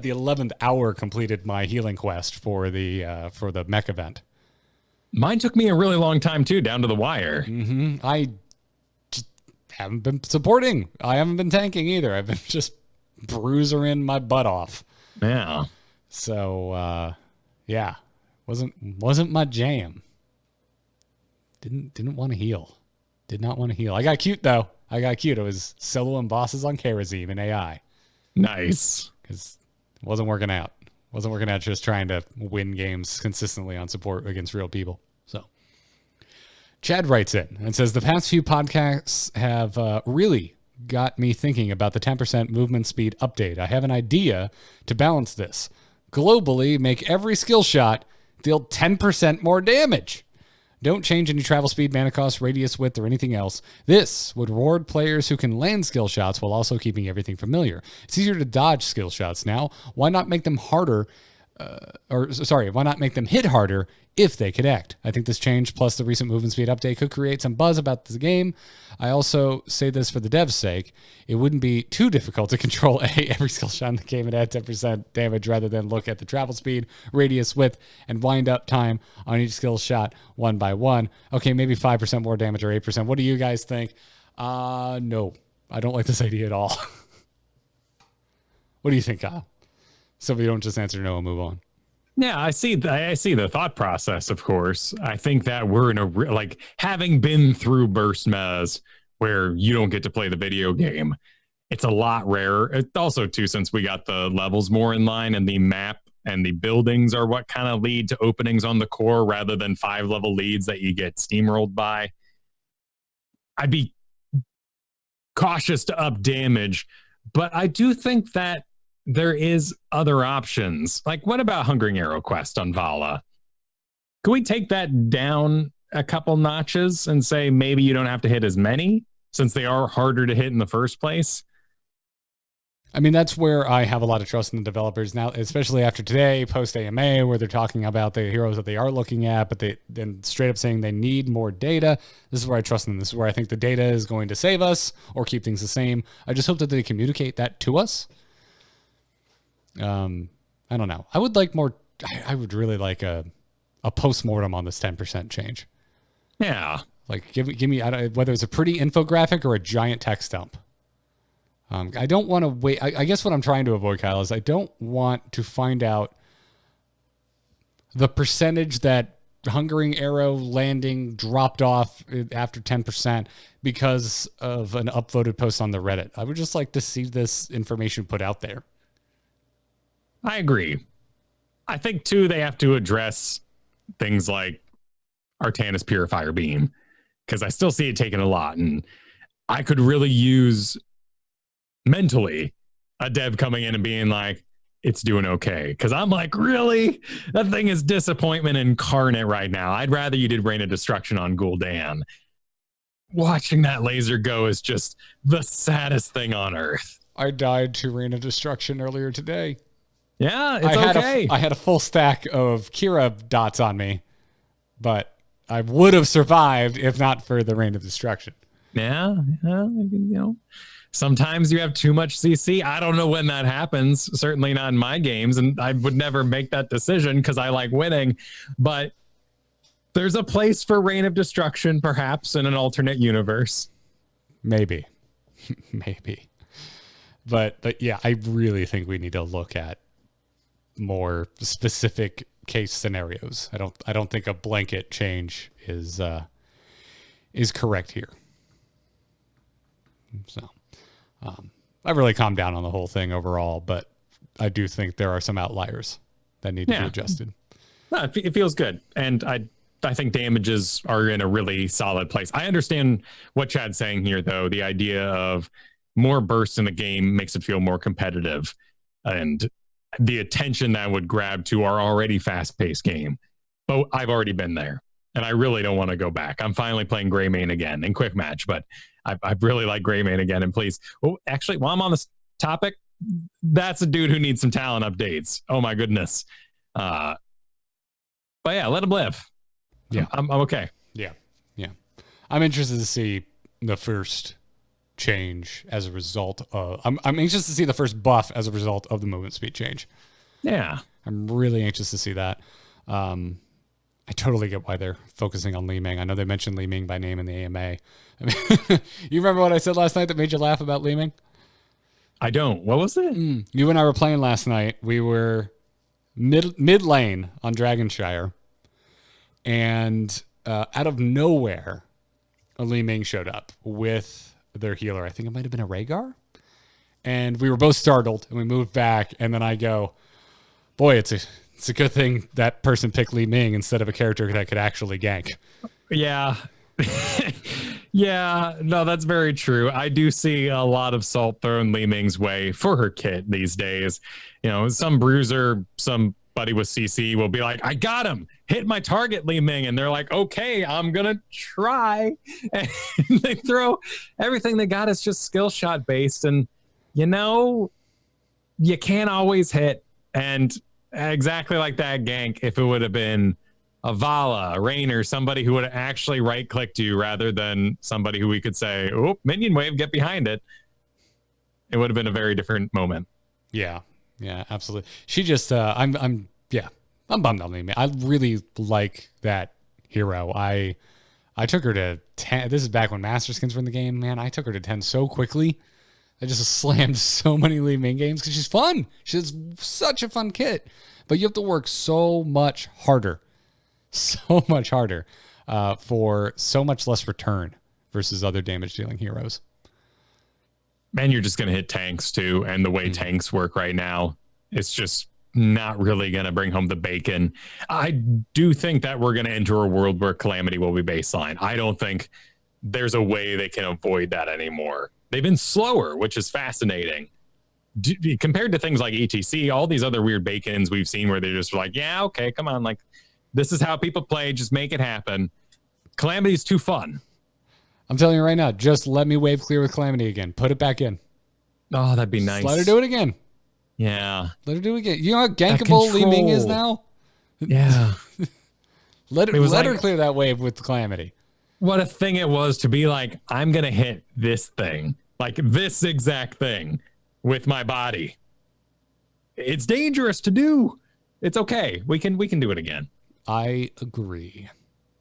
the 11th hour completed my healing quest for the mech event. Mine took me a really long time too, down to the wire. Mm-hmm. I just haven't been supporting. I haven't been tanking either. I've been just bruising my butt off. Yeah. So yeah. Wasn't my jam. Didn't want to heal. Did not want to heal. I got cute though. I was soloing bosses on Karazim in AI. Nice. Because it wasn't working out. Wasn't working out just trying to win games consistently on support against real people. So Chad writes in and says, the past few podcasts have really got me thinking about the 10% movement speed update. I have an idea to balance this. Globally, make every skill shot deal 10% more damage. Don't change any travel speed, mana cost, radius, width, or anything else. This would reward players who can land skill shots while also keeping everything familiar. It's easier to dodge skill shots now. Why not make them harder? Why not make them hit harder if they connect? I think this change plus the recent movement speed update could create some buzz about the game. I also say this for the devs' sake. It wouldn't be too difficult to control every skill shot in the game and add 10% damage rather than look at the travel speed, radius, width, and wind up time on each skill shot one by one. Okay, maybe 5% more damage or 8%. What do you guys think? No, I don't like this idea at all. What do you think, Kyle? So we don't just answer no and move on. Yeah, I see the thought process, of course. I think that we're in a having been through burst metas where you don't get to play the video game. It's a lot rarer. It also, too, since we got the levels more in line and the map and the buildings are what kind of lead to openings on the core rather than 5-level leads that you get steamrolled by. I'd be cautious to up damage, but I do think that there is other options. Like, what about Hungering Arrow Quest on Vala? Could we take that down a couple notches and say maybe you don't have to hit as many since they are harder to hit in the first place? I mean, that's where I have a lot of trust in the developers now, especially after today, post AMA, where they're talking about the heroes that they are looking at, but they then straight up saying they need more data. This is where I trust them. This is where I think the data is going to save us or keep things the same. I just hope that they communicate that to us. I don't know. I would like more. I would really like a post-mortem on this 10% change. Yeah. Like give me whether it's a pretty infographic or a giant text dump. I don't want to wait. I guess what I'm trying to avoid, Kyle, is I don't want to find out the percentage that Hungering Arrow landing dropped off after 10% because of an upvoted post on the Reddit. I would just like to see this information put out there. I agree. I think, too, they have to address things like Artanis Purifier Beam, because I still see it taking a lot, and I could really use mentally a dev coming in and being like, it's doing okay. Because I'm like, really? That thing is disappointment incarnate right now. I'd rather you did Rain of Destruction on Gul'dan. Watching that laser go is just the saddest thing on earth. I died to Rain of Destruction earlier today. Yeah, it's okay. I had a full stack of Qhira dots on me, but I would have survived if not for the Rain of Destruction. Yeah, sometimes you have too much CC. I don't know when that happens. Certainly not in my games, and I would never make that decision because I like winning. But there's a place for Rain of Destruction, perhaps, in an alternate universe. Maybe. Maybe. But yeah, I really think we need to look at more specific case scenarios. I don't think a blanket change is correct here. So I've really calmed down on the whole thing overall, but I do think there are some outliers that need to be adjusted. No, it feels good. And I think damages are in a really solid place. I understand what Chad's saying here, though. The idea of more bursts in the game makes it feel more competitive, and the attention that would grab to our already fast-paced game. But I've already been there, and I really don't want to go back. I'm finally playing Greymane again in quick match, but I really like Greymane again. And please, actually, while I'm on this topic, that's a dude who needs some talent updates. Oh my goodness. But yeah, let him live. Yeah, I'm okay. Yeah. I'm interested to see the first change as a result of. I'm anxious to see the first buff as a result of the movement speed change. Yeah, I'm really anxious to see that. I totally get why they're focusing on Li Ming. I know they mentioned Li Ming by name in the AMA. I mean, you remember what I said last night that made you laugh about Li Ming? I don't. What was it? You and I were playing last night. We were mid lane on Dragonshire, and out of nowhere, a Li Ming showed up with their healer. I think it might have been a Rhaegar. And we were both startled, and we moved back. And then I go, boy, it's a good thing that person picked Li Ming instead of a character that could actually gank. Yeah. Yeah, no, that's very true. I do see a lot of salt thrown Li Ming's way for her kit these days. You know, some bruiser, somebody with CC will be like, I got him. Hit my target, Li Ming. And they're like, okay, I'm going to try. And they throw everything they got is just skill shot based. And, you know, you can't always hit. And exactly like that gank, if it would have been a Vala, a Rainer, somebody who would have actually right-clicked you rather than somebody who we could say, oh, minion wave, get behind it. It would have been a very different moment. Yeah, absolutely. She just, I'm bummed on Li Ming. I really like that hero. I took her to 10. This is back when Master Skins were in the game, man. I took her to 10 so quickly. I just slammed so many Li Ming games because she's fun. She's such a fun kit. But you have to work so much harder for so much less return versus other damage dealing heroes. And you're just going to hit tanks too. And the way tanks work right now, it's just not really going to bring home the bacon. I do think that we're going to enter a world where Calamity will be baseline. I don't think there's a way they can avoid that anymore. They've been slower, which is fascinating. Compared to things like ETC, all these other weird bacons we've seen where they're just like, yeah, okay, come on. Like, this is how people play. Just make it happen. Calamity's too fun. I'm telling you right now, just let me wave clear with Calamity again. Put it back in. Oh, that'd be nice. Just let her do it again. Yeah. Let her do it again. You know how gankable Li Ming is now? Yeah. Let her clear that wave with Calamity. What a thing it was to be like, I'm going to hit this thing, like this exact thing with my body. It's dangerous to do. It's okay. We can do it again. I agree.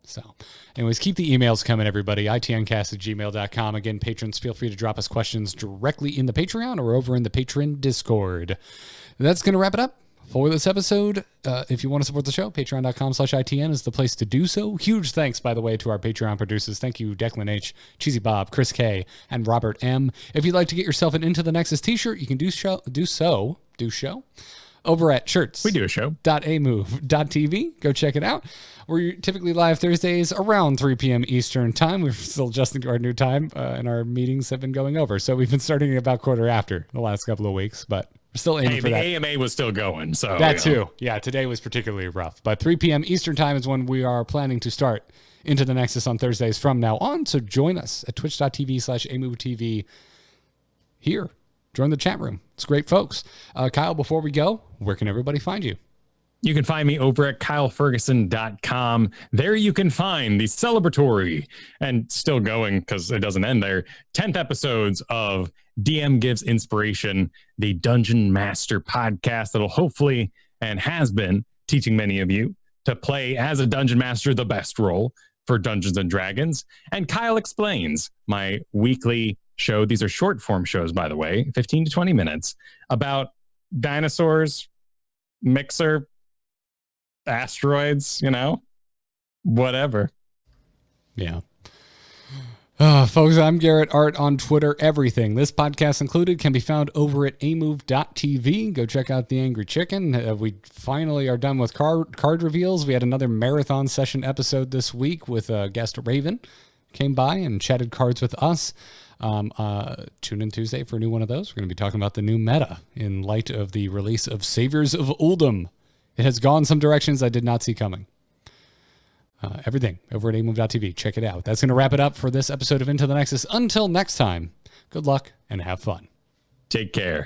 So, anyways, keep the emails coming, everybody. itncast@gmail.com. Again, patrons, feel free to drop us questions directly in the Patreon or over in the Patreon Discord. That's going to wrap it up for this episode. If you want to support the show, patreon.com/ITN is the place to do so. Huge thanks, by the way, to our Patreon producers. Thank you, Declan H., Cheesy Bob, Chris K., and Robert M. If you'd like to get yourself an Into the Nexus t-shirt, you can do so over at shirts. We do a show. .amove.tv. Go check it out. We're typically live Thursdays around 3 p.m. Eastern time. We're still adjusting to our new time, and our meetings have been going over. So we've been starting about quarter after the last couple of weeks, but we're still aiming for that. The AMA was still going. So that too. Yeah, today was particularly rough. But 3 p.m. Eastern time is when we are planning to start Into the Nexus on Thursdays from now on. So join us at twitch.tv/AMoveTV here. Join the chat room. It's great, folks. Kyle, before we go, where can everybody find you? You can find me over at kylefergusson.com. There you can find the celebratory and still going because it doesn't end there. 10th episodes of DM Gives Inspiration, the Dungeon Master podcast that'll hopefully and has been teaching many of you to play as a Dungeon Master the best role for Dungeons and Dragons. And Kyle Explains, my weekly show. These are short form shows, by the way, 15 to 20 minutes about dinosaurs, Mixer, asteroids, whatever. Yeah. Folks, I'm Garrett Art on Twitter. Everything, this podcast included, can be found over at amove.tv. Go check out The Angry Chicken. We finally are done with card reveals. We had another marathon session episode this week with guest Raven. Came by and chatted cards with us. Tune in Tuesday for a new one of those. We're going to be talking about the new meta in light of the release of Saviors of Uldum. It has gone some directions I did not see coming. Everything over at amove.tv. Check it out. That's going to wrap it up for this episode of Into the Nexus. Until next time, good luck and have fun. Take care.